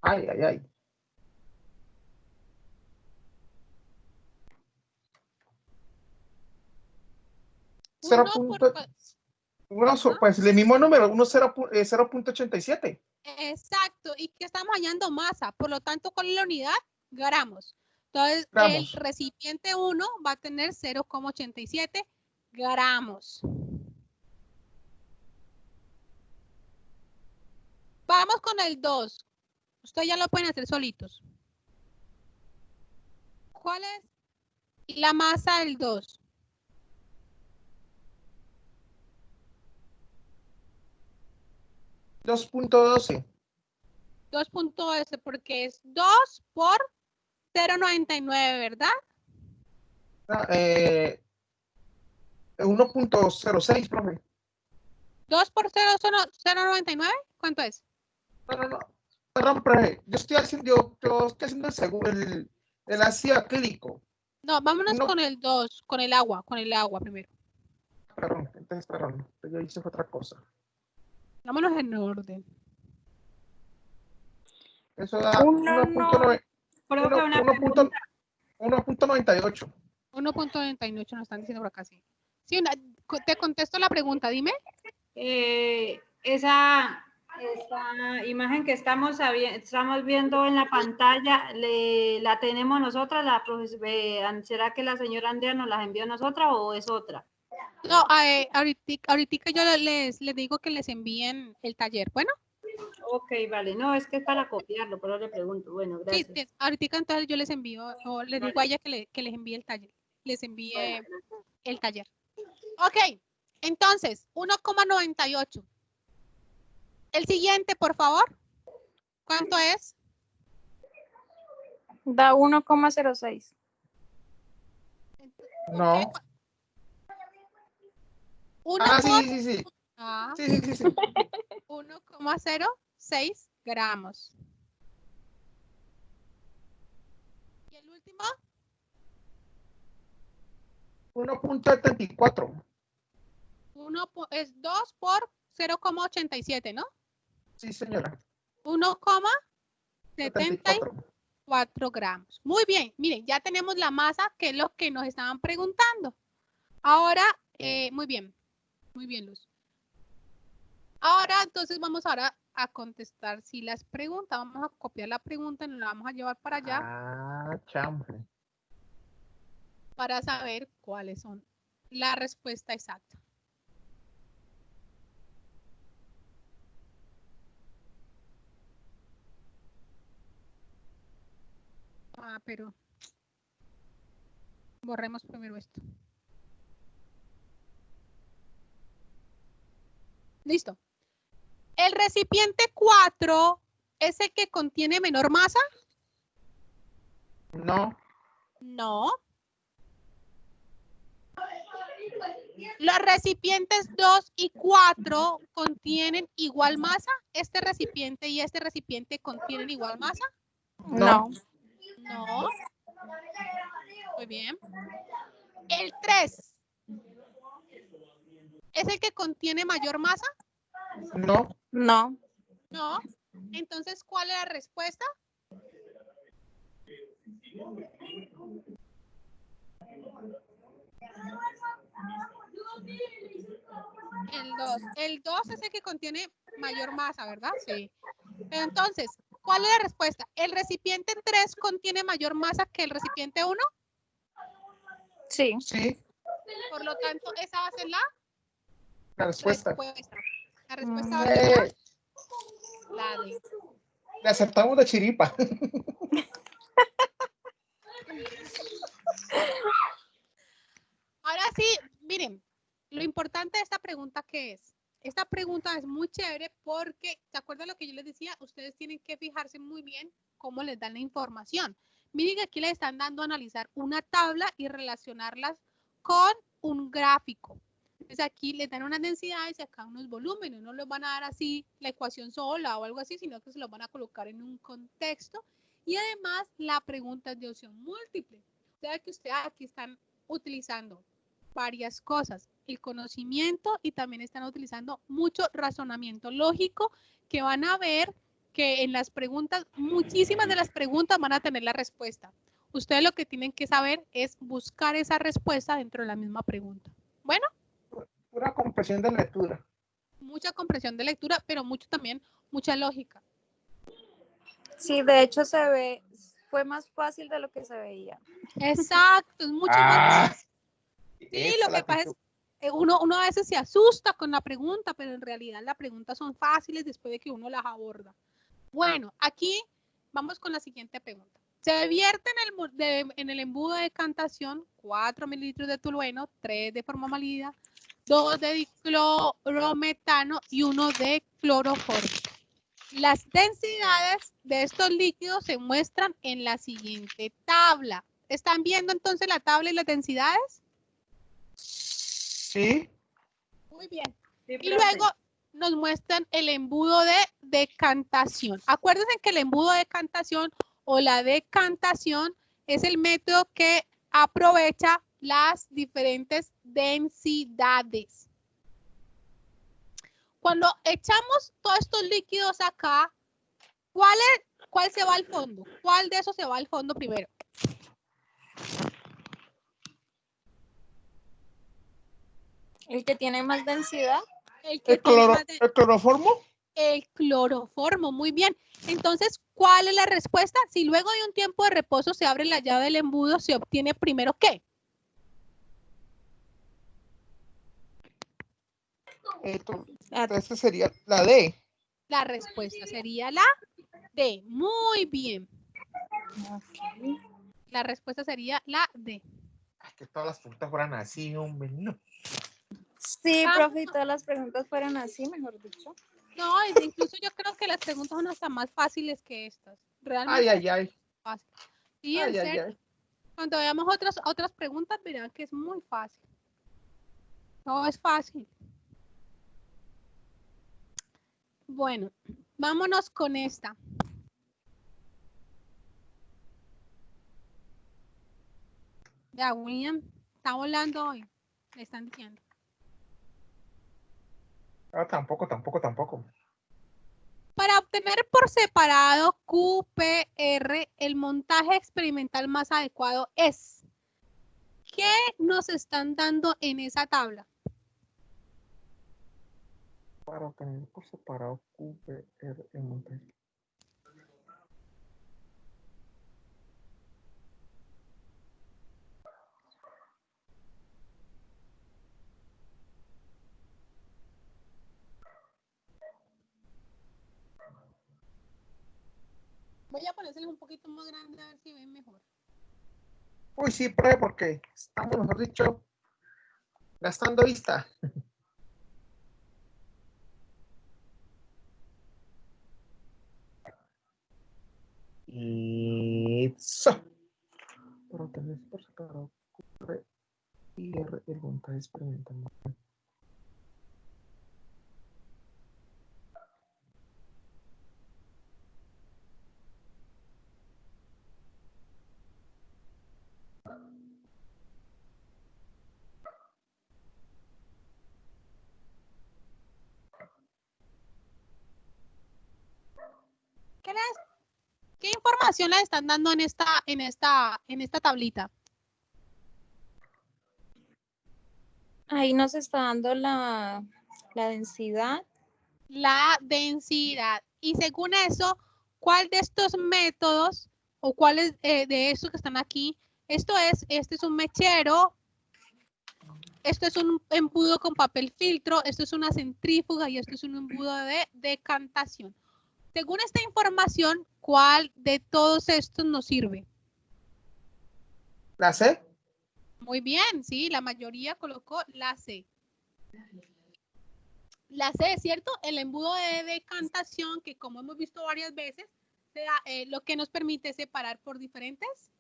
E: Ay. 0.87. Pues el mismo número, 0.87.
A: Exacto. ¿Y qué estamos hallando? Masa. Por lo tanto, ¿cuál es la unidad? Gramos. Entonces,
E: Gramos.
A: el recipiente 1 va a tener 0,87 gramos. Vamos con el 2. Ustedes ya lo pueden hacer solitos. ¿Cuál es la masa del 2?
E: $2.12.
A: 2.12 porque es 2 por 0,99, ¿verdad?
E: 1.06, profe.
A: 2 por 0,99, ¿cuánto es?
E: No. Perdón, profe. Yo estoy haciendo el ácido acrílico.
A: No, vámonos
E: No.
A: con el 2, con el agua primero.
E: Perdón, yo hice otra cosa.
A: Vámonos en orden.
E: Eso da
D: Uno no.
C: Profe, una pregunta.
E: 1.98.
A: 1.98 nos están diciendo por acá, sí. Sí, te contesto la pregunta, dime.
C: Esa imagen que estamos viendo en la pantalla, ¿la tenemos nosotras? ¿Será que la señora Andrea nos la envió a nosotras o es otra?
A: No, ahorita yo les digo que les envíen el taller. Bueno.
C: Ok, vale. No, es que es para copiarlo, pero le pregunto. Bueno, gracias.
A: Sí, ahorita entonces yo les envío, o les digo a ella que les envíe el taller. Les envíe el taller. Ok, entonces, 1,98. El siguiente, por favor. ¿Cuánto es?
D: Da 1,06.
E: No.
A: Uno
E: Sí.
A: Ah,
E: Sí.
A: 1,06 gramos. ¿Y el último?
E: 1.74.
A: Es 2 por 0,87, ¿no?
E: Sí, señora.
A: 1,74 gramos. Muy bien, miren, ya tenemos la masa, que es lo que nos estaban preguntando. Ahora, muy bien, Luz. Ahora, entonces, vamos ahora a contestar si las preguntas. Vamos a copiar la pregunta y nos la vamos a llevar para allá.
E: Chambre.
A: Para saber cuáles son la respuesta exacta. Pero borremos primero esto. Listo. ¿El recipiente 4 es el que contiene menor masa?
E: No.
A: No. ¿Los recipientes 2 y 4 contienen igual masa? ¿Este recipiente y este recipiente contienen igual masa?
D: No.
A: No. Muy bien. ¿El 3 es el que contiene mayor masa?
E: No.
D: No.
A: No. Entonces, ¿cuál es la respuesta? El 2. El 2 es el que contiene mayor masa, ¿verdad? Sí. Pero entonces, ¿cuál es la respuesta? ¿El recipiente 3 contiene mayor masa que el recipiente 1?
D: Sí.
E: Sí.
A: Por lo tanto, esa va a ser
E: La respuesta.
A: La respuesta va a ser la D.
E: Le aceptamos de chiripa.
A: Ahora sí, miren, lo importante de esta pregunta, ¿qué es? Esta pregunta es muy chévere porque, ¿se acuerdan lo que yo les decía? Ustedes tienen que fijarse muy bien cómo les dan la información. Miren que aquí les están dando a analizar una tabla y relacionarlas con un gráfico. Entonces aquí les dan unas densidades y acá unos volúmenes. No les van a dar así la ecuación sola o algo así, sino que se los van a colocar en un contexto. Y además la pregunta es de opción múltiple. O sea que ustedes aquí están utilizando varias cosas, el conocimiento, y también están utilizando mucho razonamiento lógico, que van a ver que en las preguntas, muchísimas de las preguntas van a tener la respuesta. Ustedes lo que tienen que saber es buscar esa respuesta dentro de la misma pregunta. Bueno.
E: Pura comprensión de lectura.
A: Mucha comprensión de lectura, pero mucha lógica.
D: Sí, de hecho fue más fácil de lo que se veía.
A: Exacto, es mucho más. Sí, lo que pasa es que uno a veces se asusta con la pregunta, pero en realidad las preguntas son fáciles después de que uno las aborda. Bueno, aquí vamos con la siguiente pregunta. Se vierte en el embudo de decantación 4 mililitros de tolueno, 3 de formaldehído, 2 de diclorometano y 1 de cloroformo. Las densidades de estos líquidos se muestran en la siguiente tabla. ¿Están viendo entonces la tabla y las densidades?
E: Sí.
A: Muy bien. Sí, y luego nos muestran el embudo de decantación. Acuérdense que el embudo de decantación o la decantación es el método que aprovecha las diferentes densidades. Cuando echamos todos estos líquidos acá, ¿cuál se va al fondo? ¿Cuál de esos se va al fondo primero?
D: El que tiene más densidad.
A: El que tiene más
E: ¿El cloroformo?
A: El cloroformo, muy bien. Entonces, ¿cuál es la respuesta? Si luego de un tiempo de reposo se abre la llave del embudo, ¿se obtiene primero qué?
E: Esta sería la D.
A: La respuesta sería la D. Muy bien.
D: Okay.
A: La respuesta sería la D.
E: Ay, que todas las preguntas fueran así, hombre, no.
D: Sí, profe, y todas las preguntas fueron así, mejor dicho.
A: No, incluso yo creo que las preguntas son hasta más fáciles que estas. Realmente
E: Ay.
A: fácil. Sí,
E: Ay,
A: en
E: ay,
A: serio.
E: ay.
A: Cuando veamos otras preguntas, verán que es muy fácil. No es fácil. Bueno, vámonos con esta. Ya, William está volando hoy. Le están diciendo.
E: Ah, tampoco.
A: Para obtener por separado QPR, el montaje experimental más adecuado es. ¿Qué nos están dando en esa tabla?
E: Para obtener por separado QPR en montaje.
A: Voy a ponérseles un poquito más grande a ver si ven mejor.
E: Uy, sí, profe, porque estamos, mejor dicho, gastando vista. Y eso. Para obtener por separado QPR el montaje experimental.
A: ¿Qué información les están dando en esta tablita?
D: Ahí nos está dando la densidad.
A: La densidad. Y según eso, ¿cuál de estos métodos o cuáles de estos que están aquí? Este es un mechero, esto es un embudo con papel filtro, esto es una centrífuga y esto es un embudo de decantación. Según esta información, ¿cuál de todos estos nos sirve?
E: ¿La C?
A: Muy bien, sí, la mayoría colocó la C. La C, ¿cierto? El embudo de decantación, que como hemos visto varias veces, lo que nos permite separar por diferentes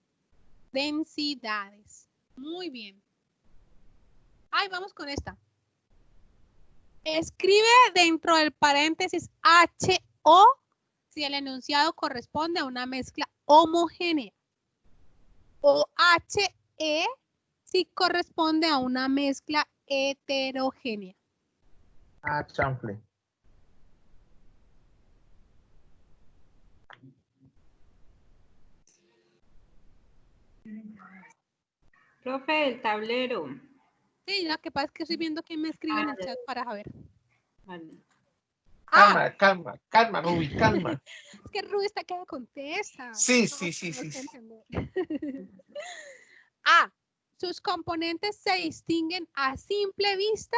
A: densidades. Muy bien. Ay, vamos con esta. Escribe dentro del paréntesis HO si el enunciado corresponde a una mezcla homogénea. O HE si corresponde a una mezcla heterogénea.
E: Ah, chanfle.
C: Profe, el tablero.
A: Sí, lo que pasa es que estoy viendo quién me escribe en el chat para saber.
C: Vale.
E: Calma, Ruby, calma.
A: Es que Ruby está que me contesta.
E: Sí.
A: A. Sus componentes se distinguen a simple vista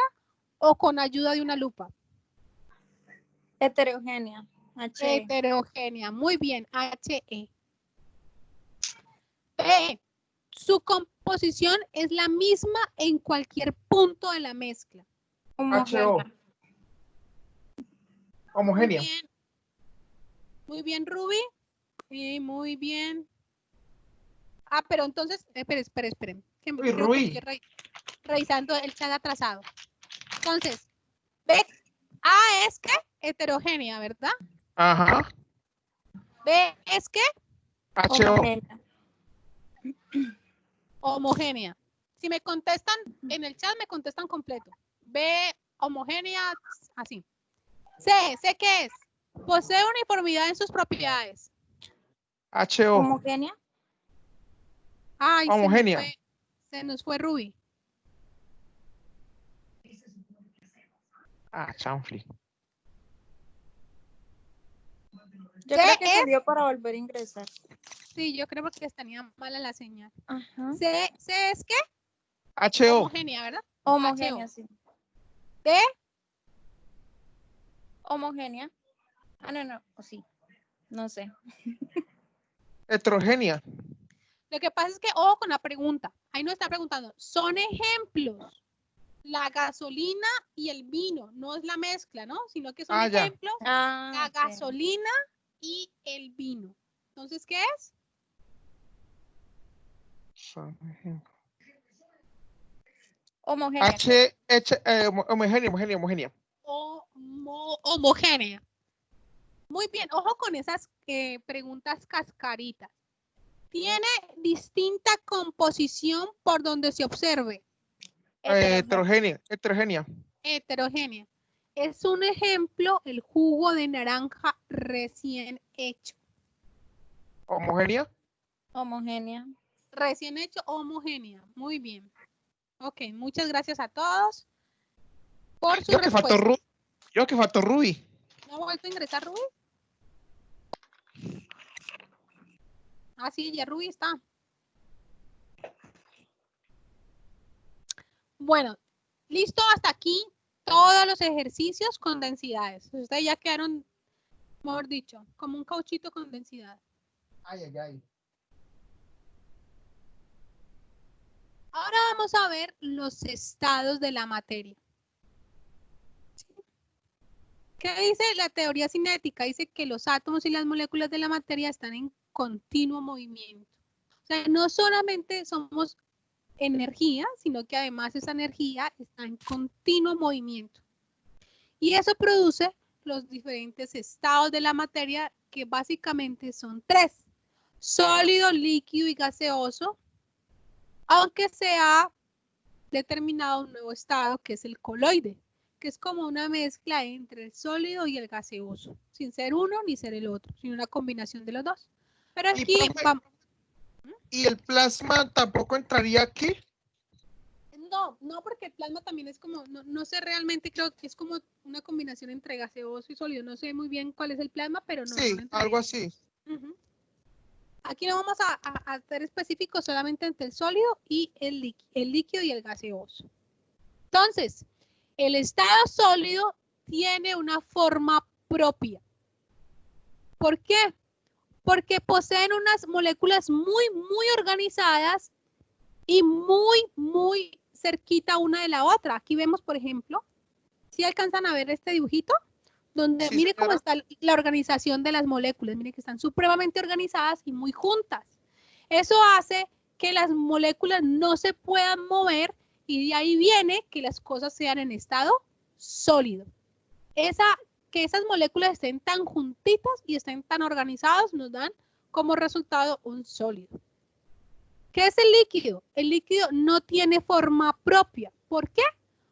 A: o con ayuda de una lupa.
D: Heterogénea. H.
A: Heterogénea. Muy bien. HE. B. Su composición es la misma en cualquier punto de la mezcla.
E: HO. Homogénea.
A: Muy bien, Ruby. Muy bien. Ah, pero entonces, esperen.
E: Uy, Ruby.
A: Estoy revisando el chat atrasado. Entonces, B, A es que heterogénea, ¿verdad?
E: Ajá.
A: B es que
E: HO.
D: Homogénea.
A: Homogénea. Si me contestan en el chat, me contestan completo. B, homogénea, así. C, ¿C qué es? Posee uniformidad en sus propiedades.
E: HO.
D: Homogénea.
A: Ay,
E: Homogénea.
A: Se nos fue Ruby.
E: Ah, chanfli.
D: Yo
A: C
D: creo que
A: es-
D: salió para volver a ingresar.
A: Sí, yo creo que tenía mala la señal.
D: Ajá.
A: C es qué?
E: HO.
A: Homogénea, ¿verdad?
D: Homogénea,
A: HO.
D: sí.
A: D,
D: Homogénea. Ah, no, o sí. No sé.
E: Heterogénea.
A: lo que pasa es que, ojo con la pregunta. Ahí nos está preguntando. Son ejemplos. La gasolina y el vino. No es la mezcla, ¿no? Sino que son
E: Ah, ya.
A: ejemplos.
D: Ah,
A: La
D: ok.
A: gasolina y el vino. Entonces, ¿qué es?
D: Homogénea.
E: Homogénea.
A: Homogénea. Muy bien, ojo con esas preguntas cascaritas. Tiene distinta composición por donde se observe.
E: Heterogénea.
A: Heterogénea. Es un ejemplo el jugo de naranja recién hecho.
E: Homogénea.
D: Homogénea.
A: Recién hecho, homogénea. Muy bien. Ok, muchas gracias a todos por su respuesta.
E: Yo que faltó Ruby.
A: ¿No ha vuelto a ingresar Ruby? Ah, sí, ya Ruby está. Bueno, listo hasta aquí todos los ejercicios con densidades. Ustedes ya quedaron, mejor dicho, como un cauchito con densidad.
E: Ay, ay, ay.
A: Ahora vamos a ver los estados de la materia. ¿Qué dice la teoría cinética? Dice que los átomos y las moléculas de la materia están en continuo movimiento. O sea, no solamente somos energía, sino que además esa energía está en continuo movimiento. Y eso produce los diferentes estados de la materia, que básicamente son 3. Sólido, líquido y gaseoso, aunque se ha determinado un nuevo estado que es el coloide, que es como una mezcla entre el sólido y el gaseoso, sin ser uno ni ser el otro, sino una combinación de los dos. Pero aquí vamos.
E: ¿Y el plasma tampoco entraría aquí?
A: No, porque el plasma también es como, no sé realmente, creo que es como una combinación entre gaseoso y sólido. No sé muy bien cuál es el plasma, pero no.
E: Sí,
A: no
E: algo así.
A: Aquí no vamos a ser específicos solamente entre el sólido y el líquido y el gaseoso. Entonces, el estado sólido tiene una forma propia. ¿Por qué? Porque poseen unas moléculas muy organizadas y muy cerquita una de la otra. Aquí vemos, por ejemplo, si alcanzan a ver este dibujito, donde
E: Sí,
A: mire cómo
E: señora.
A: está la organización de las moléculas. Mire que están supremamente organizadas y muy juntas. Eso hace que las moléculas no se puedan mover y de ahí viene que las cosas sean en estado sólido. Que esas moléculas estén tan juntitas y estén tan organizadas nos dan como resultado un sólido. ¿Qué es el líquido? El líquido no tiene forma propia. ¿Por qué?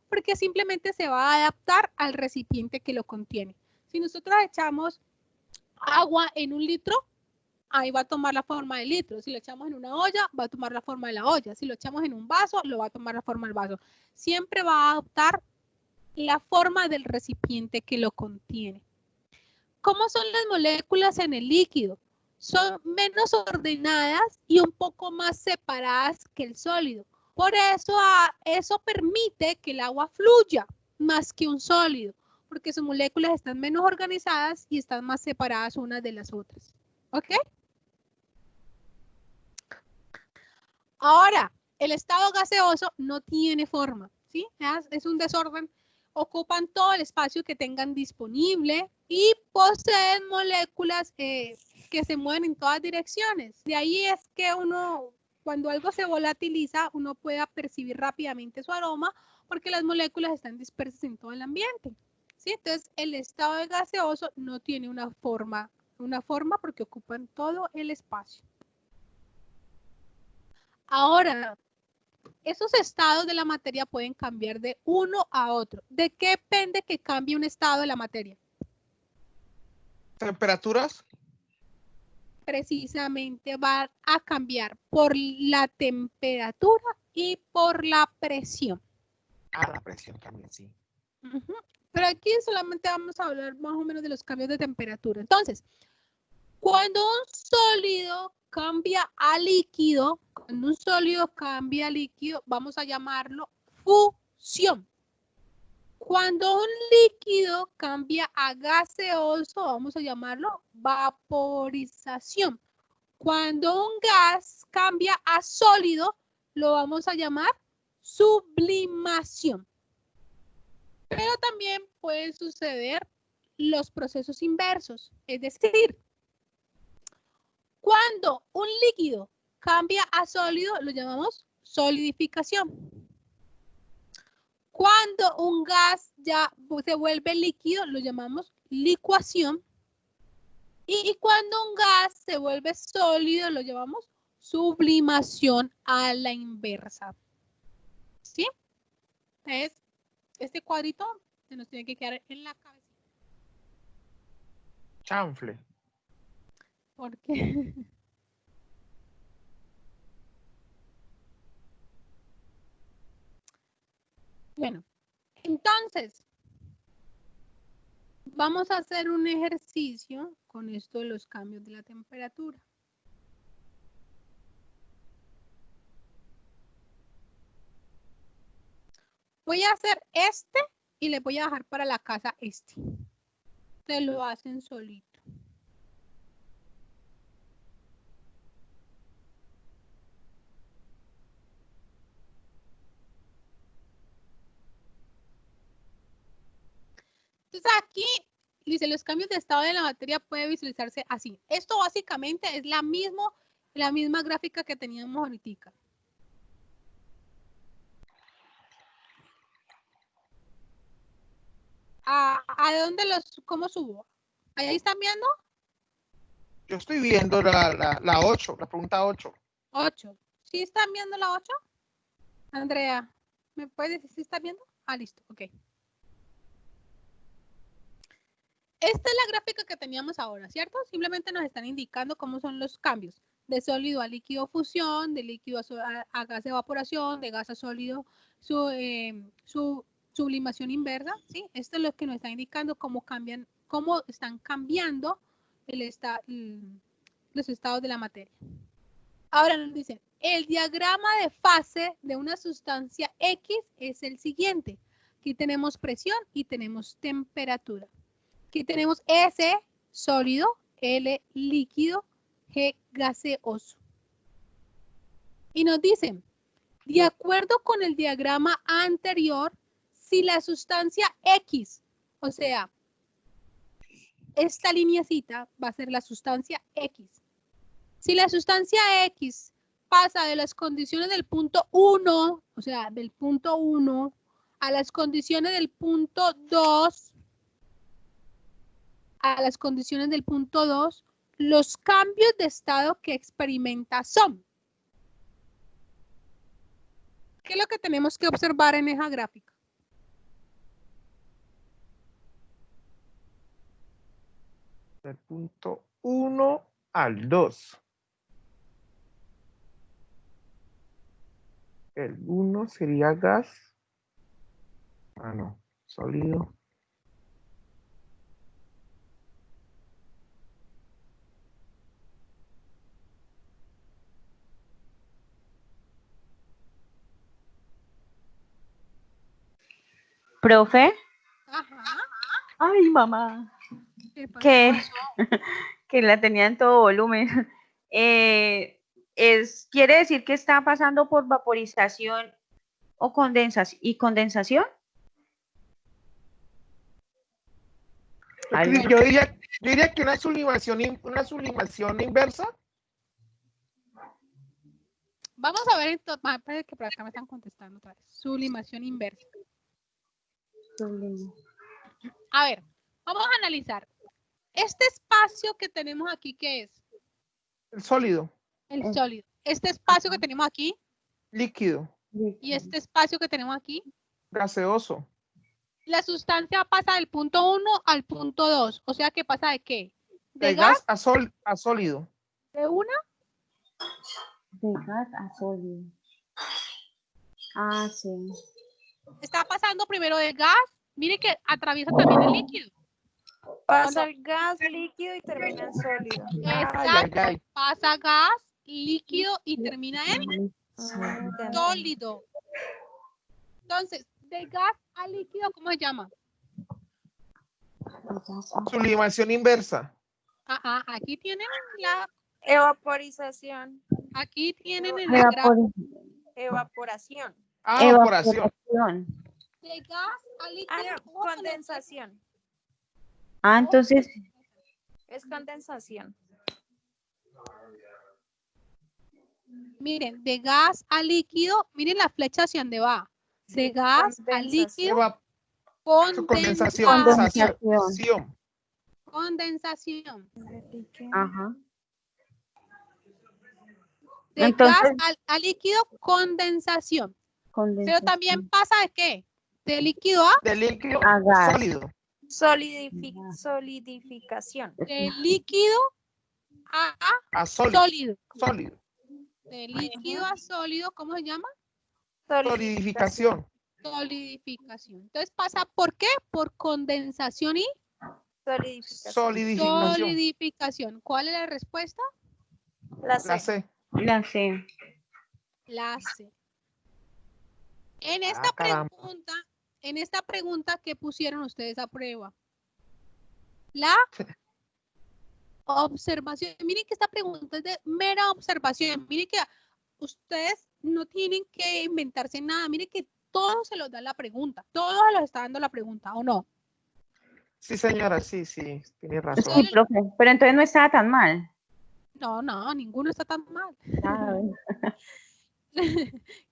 A: Porque simplemente se va a adaptar al recipiente que lo contiene. Si nosotros echamos agua en un litro, ahí va a tomar la forma del litro. Si lo echamos en una olla, va a tomar la forma de la olla. Si lo echamos en un vaso, lo va a tomar la forma del vaso. Siempre va a adoptar la forma del recipiente que lo contiene. ¿Cómo son las moléculas en el líquido? Son menos ordenadas y un poco más separadas que el sólido. Por eso, eso permite que el agua fluya más que un sólido, porque sus moléculas están menos organizadas y están más separadas unas de las otras. ¿Ok? Ahora, el estado gaseoso no tiene forma, ¿sí? Es un desorden. Ocupan todo el espacio que tengan disponible y poseen moléculas que se mueven en todas direcciones. De ahí es que uno, cuando algo se volatiliza, uno pueda percibir rápidamente su aroma porque las moléculas están dispersas en todo el ambiente. ¿Sí? Entonces, el estado de gaseoso no tiene una forma porque ocupan todo el espacio. Ahora, esos estados de la materia pueden cambiar de uno a otro. ¿De qué depende que cambie un estado de la materia?
E: Temperaturas.
A: Precisamente va a cambiar por la temperatura y por la presión.
E: Ah, la presión también, sí.
A: Ujú. Pero aquí solamente vamos a hablar más o menos de los cambios de temperatura. Entonces, cuando un sólido cambia a líquido, vamos a llamarlo fusión. Cuando un líquido cambia a gaseoso, vamos a llamarlo vaporización. Cuando un gas cambia a sólido, lo vamos a llamar sublimación. Pero también pueden suceder los procesos inversos, es decir, cuando un líquido cambia a sólido, lo llamamos solidificación. Cuando un gas ya se vuelve líquido, lo llamamos licuación. Y cuando un gas se vuelve sólido, lo llamamos sublimación a la inversa. ¿Sí? Entonces, este cuadrito se nos tiene que quedar en la cabeza.
E: Chanfle.
A: ¿Por qué? Bueno, entonces, vamos a hacer un ejercicio con esto de los cambios de la temperatura. Voy a hacer este y le voy a dejar para la casa este. Se lo hacen solito. Entonces aquí dice, los cambios de estado de la materia puede visualizarse así. Esto básicamente es la misma gráfica que teníamos ahorita. ¿A dónde cómo subo? ¿Ahí están viendo?
E: Yo estoy viendo la 8, la pregunta 8.
A: 8. ¿Sí están viendo la 8? Andrea, ¿me puedes decir si está viendo? Ah, listo, ok. Esta es la gráfica que teníamos ahora, ¿cierto? Simplemente nos están indicando cómo son los cambios de sólido a líquido fusión, de líquido a gas de evaporación, de gas a sólido, su sublimación inversa, ¿sí? Esto es lo que nos está indicando cómo están cambiando los estados de la materia. Ahora nos dicen, el diagrama de fase de una sustancia X es el siguiente. Aquí tenemos presión y tenemos temperatura. Aquí tenemos S, sólido, L, líquido, G, gaseoso. Y nos dicen, de acuerdo con el diagrama anterior, si la sustancia X, o sea, esta lineacita va a ser la sustancia X. Si la sustancia X pasa de las condiciones del punto 1, o sea, del punto 1, a las condiciones del punto 2, los cambios de estado que experimenta son. ¿Qué es lo que tenemos que observar en esa gráfica?
E: Del punto 1 al 2. El 1 sería gas. Ah, no, sólido.
F: Profe,
A: Ajá.
F: ay mamá,
A: ¿Qué pasó?
F: que la tenía en todo volumen. ¿Quiere decir que está pasando por vaporización o condensación?
E: Cris, yo diría que una sublimación inversa.
A: Vamos a ver entonces, parece que por acá me están contestando otra vez. Sublimación inversa. A ver, vamos a analizar. Este espacio que tenemos aquí, ¿qué es?
E: El sólido.
A: El sólido. este espacio que tenemos aquí
E: Líquido.
A: y este espacio que tenemos aquí,
E: Gaseoso.
A: la sustancia pasa del punto 1 al punto 2. O sea que pasa de qué?
E: De gas a sólido.
A: De una
F: De gas a sólido. Ah, sí.
A: está pasando primero de gas. Mire que atraviesa también el líquido.
D: Pasa el gas líquido y termina en sólido.
A: Exacto.
E: ay.
A: Pasa gas, líquido y termina en sólido. Entonces, de gas a líquido, ¿cómo se llama?
E: Sublimación inversa.
A: Aquí tienen
D: Evaporización.
A: aquí tienen en la gráfica.
D: Evaporación.
E: Evaporación.
A: De gas a líquido.
D: No, condensación.
F: Ah, entonces,
D: Es condensación.
A: Miren, de gas a líquido, miren la flecha hacia dónde va. De gas a líquido,
E: Condensación.
F: Condensación.
A: condensación.
F: Ajá.
A: De
F: Entonces-
A: gas a líquido, condensación. Pero
F: Condensación.
A: también pasa de qué? De líquido a
E: De líquido
F: A gas.
E: sólido.
D: Solidificación.
A: de líquido a
E: A sólido.
A: sólido.
E: Sólido.
A: De líquido a sólido, ¿cómo se llama?
E: Solidificación.
A: Solidificación. Entonces pasa ¿por qué? Por condensación y
D: Solidificación.
E: Solidificación.
A: solidificación. ¿Cuál es la respuesta?
D: La C.
E: La C.
F: La C.
A: La C. En esta
E: caramba.
A: pregunta, ¿qué pusieron ustedes a prueba? La observación. Miren que esta pregunta es de mera observación. Miren que ustedes no tienen que inventarse nada. Miren que todo se los da la pregunta. Todo se los está dando la pregunta, ¿o no?
E: Sí, señora, sí, tiene razón.
F: Sí, profe. Pero entonces no estaba tan mal.
A: No, ninguno está tan mal.
F: Ah, bueno.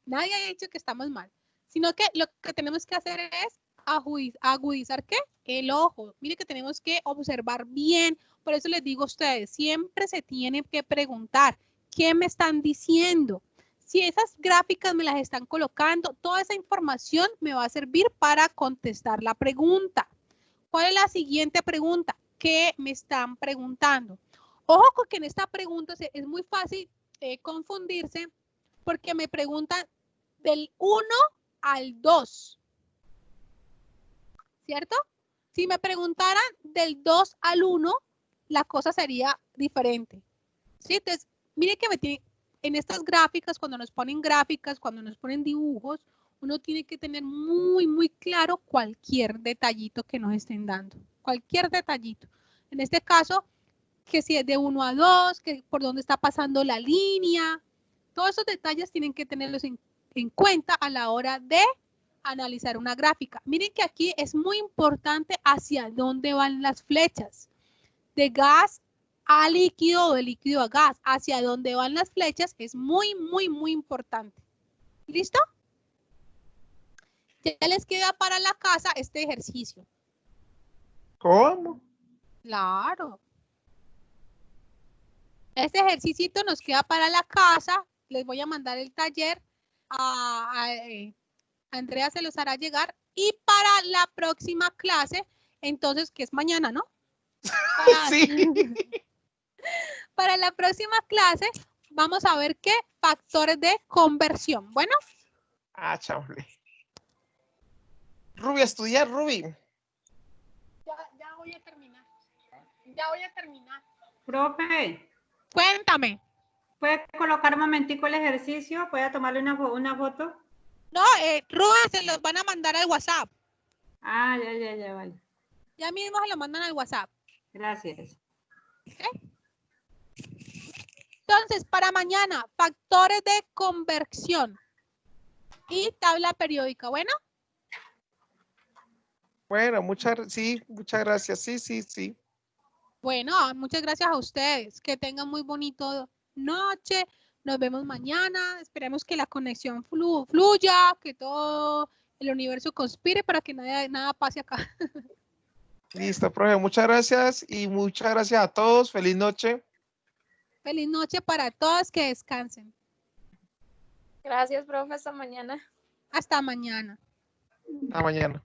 A: Nadie ha dicho que estamos mal. Sino que lo que tenemos que hacer es agudizar ¿qué? El ojo. Mire que tenemos que observar bien. Por eso les digo a ustedes, siempre se tiene que preguntar, ¿qué me están diciendo? Si esas gráficas me las están colocando, toda esa información me va a servir para contestar la pregunta. ¿Cuál es la siguiente pregunta? ¿Qué me están preguntando? Ojo con que en esta pregunta es muy fácil confundirse porque me preguntan del 1 al 2. ¿Cierto? Si me preguntaran del 2 al 1, la cosa sería diferente. ¿Sí? Entonces, mire que en estas gráficas, cuando nos ponen gráficas, cuando nos ponen dibujos, uno tiene que tener muy, muy claro cualquier detallito que nos estén dando. Cualquier detallito. En este caso, que si es de 1 a 2, que por dónde está pasando la línea. Todos esos detalles tienen que tenerlos en cuenta a la hora de analizar una gráfica. Miren que aquí es muy importante hacia dónde van las flechas. De gas a líquido o de líquido a gas. Hacia dónde van las flechas es muy, muy, muy importante. ¿Listo? Ya les queda para la casa este ejercicio.
E: ¿Cómo?
A: Claro. Este ejercicio nos queda para la casa. Les voy a mandar el taller. Andrea se los hará llegar. Y para la próxima clase, entonces, que es mañana, ¿no?
E: Sí.
A: Para la próxima clase, vamos a ver qué factores de conversión. Bueno.
E: Chamble. Ruby, a estudiar, Ruby.
A: Ya voy a terminar. Ya voy a terminar.
C: Profe,
A: Cuéntame.
C: ¿puede colocar un momentico el ejercicio? ¿Puede tomarle una foto?
A: No, Rubén, se los van a mandar al WhatsApp.
C: Ah, ya, vale.
A: Ya mismo se lo mandan al WhatsApp.
C: Gracias.
A: Entonces, para mañana, factores de conversión y tabla periódica. ¿Bueno?
E: Bueno, muchas gracias. Sí.
A: Bueno, muchas gracias a ustedes. Que tengan muy bonito noche. Nos vemos mañana. Esperemos que la conexión fluya, que todo el universo conspire para que nada pase acá.
E: Listo, profe. Muchas gracias y muchas gracias a todos. Feliz noche.
A: Feliz noche para todos. Que descansen.
D: Gracias, profe. Hasta mañana.
A: Hasta mañana.
E: Hasta mañana.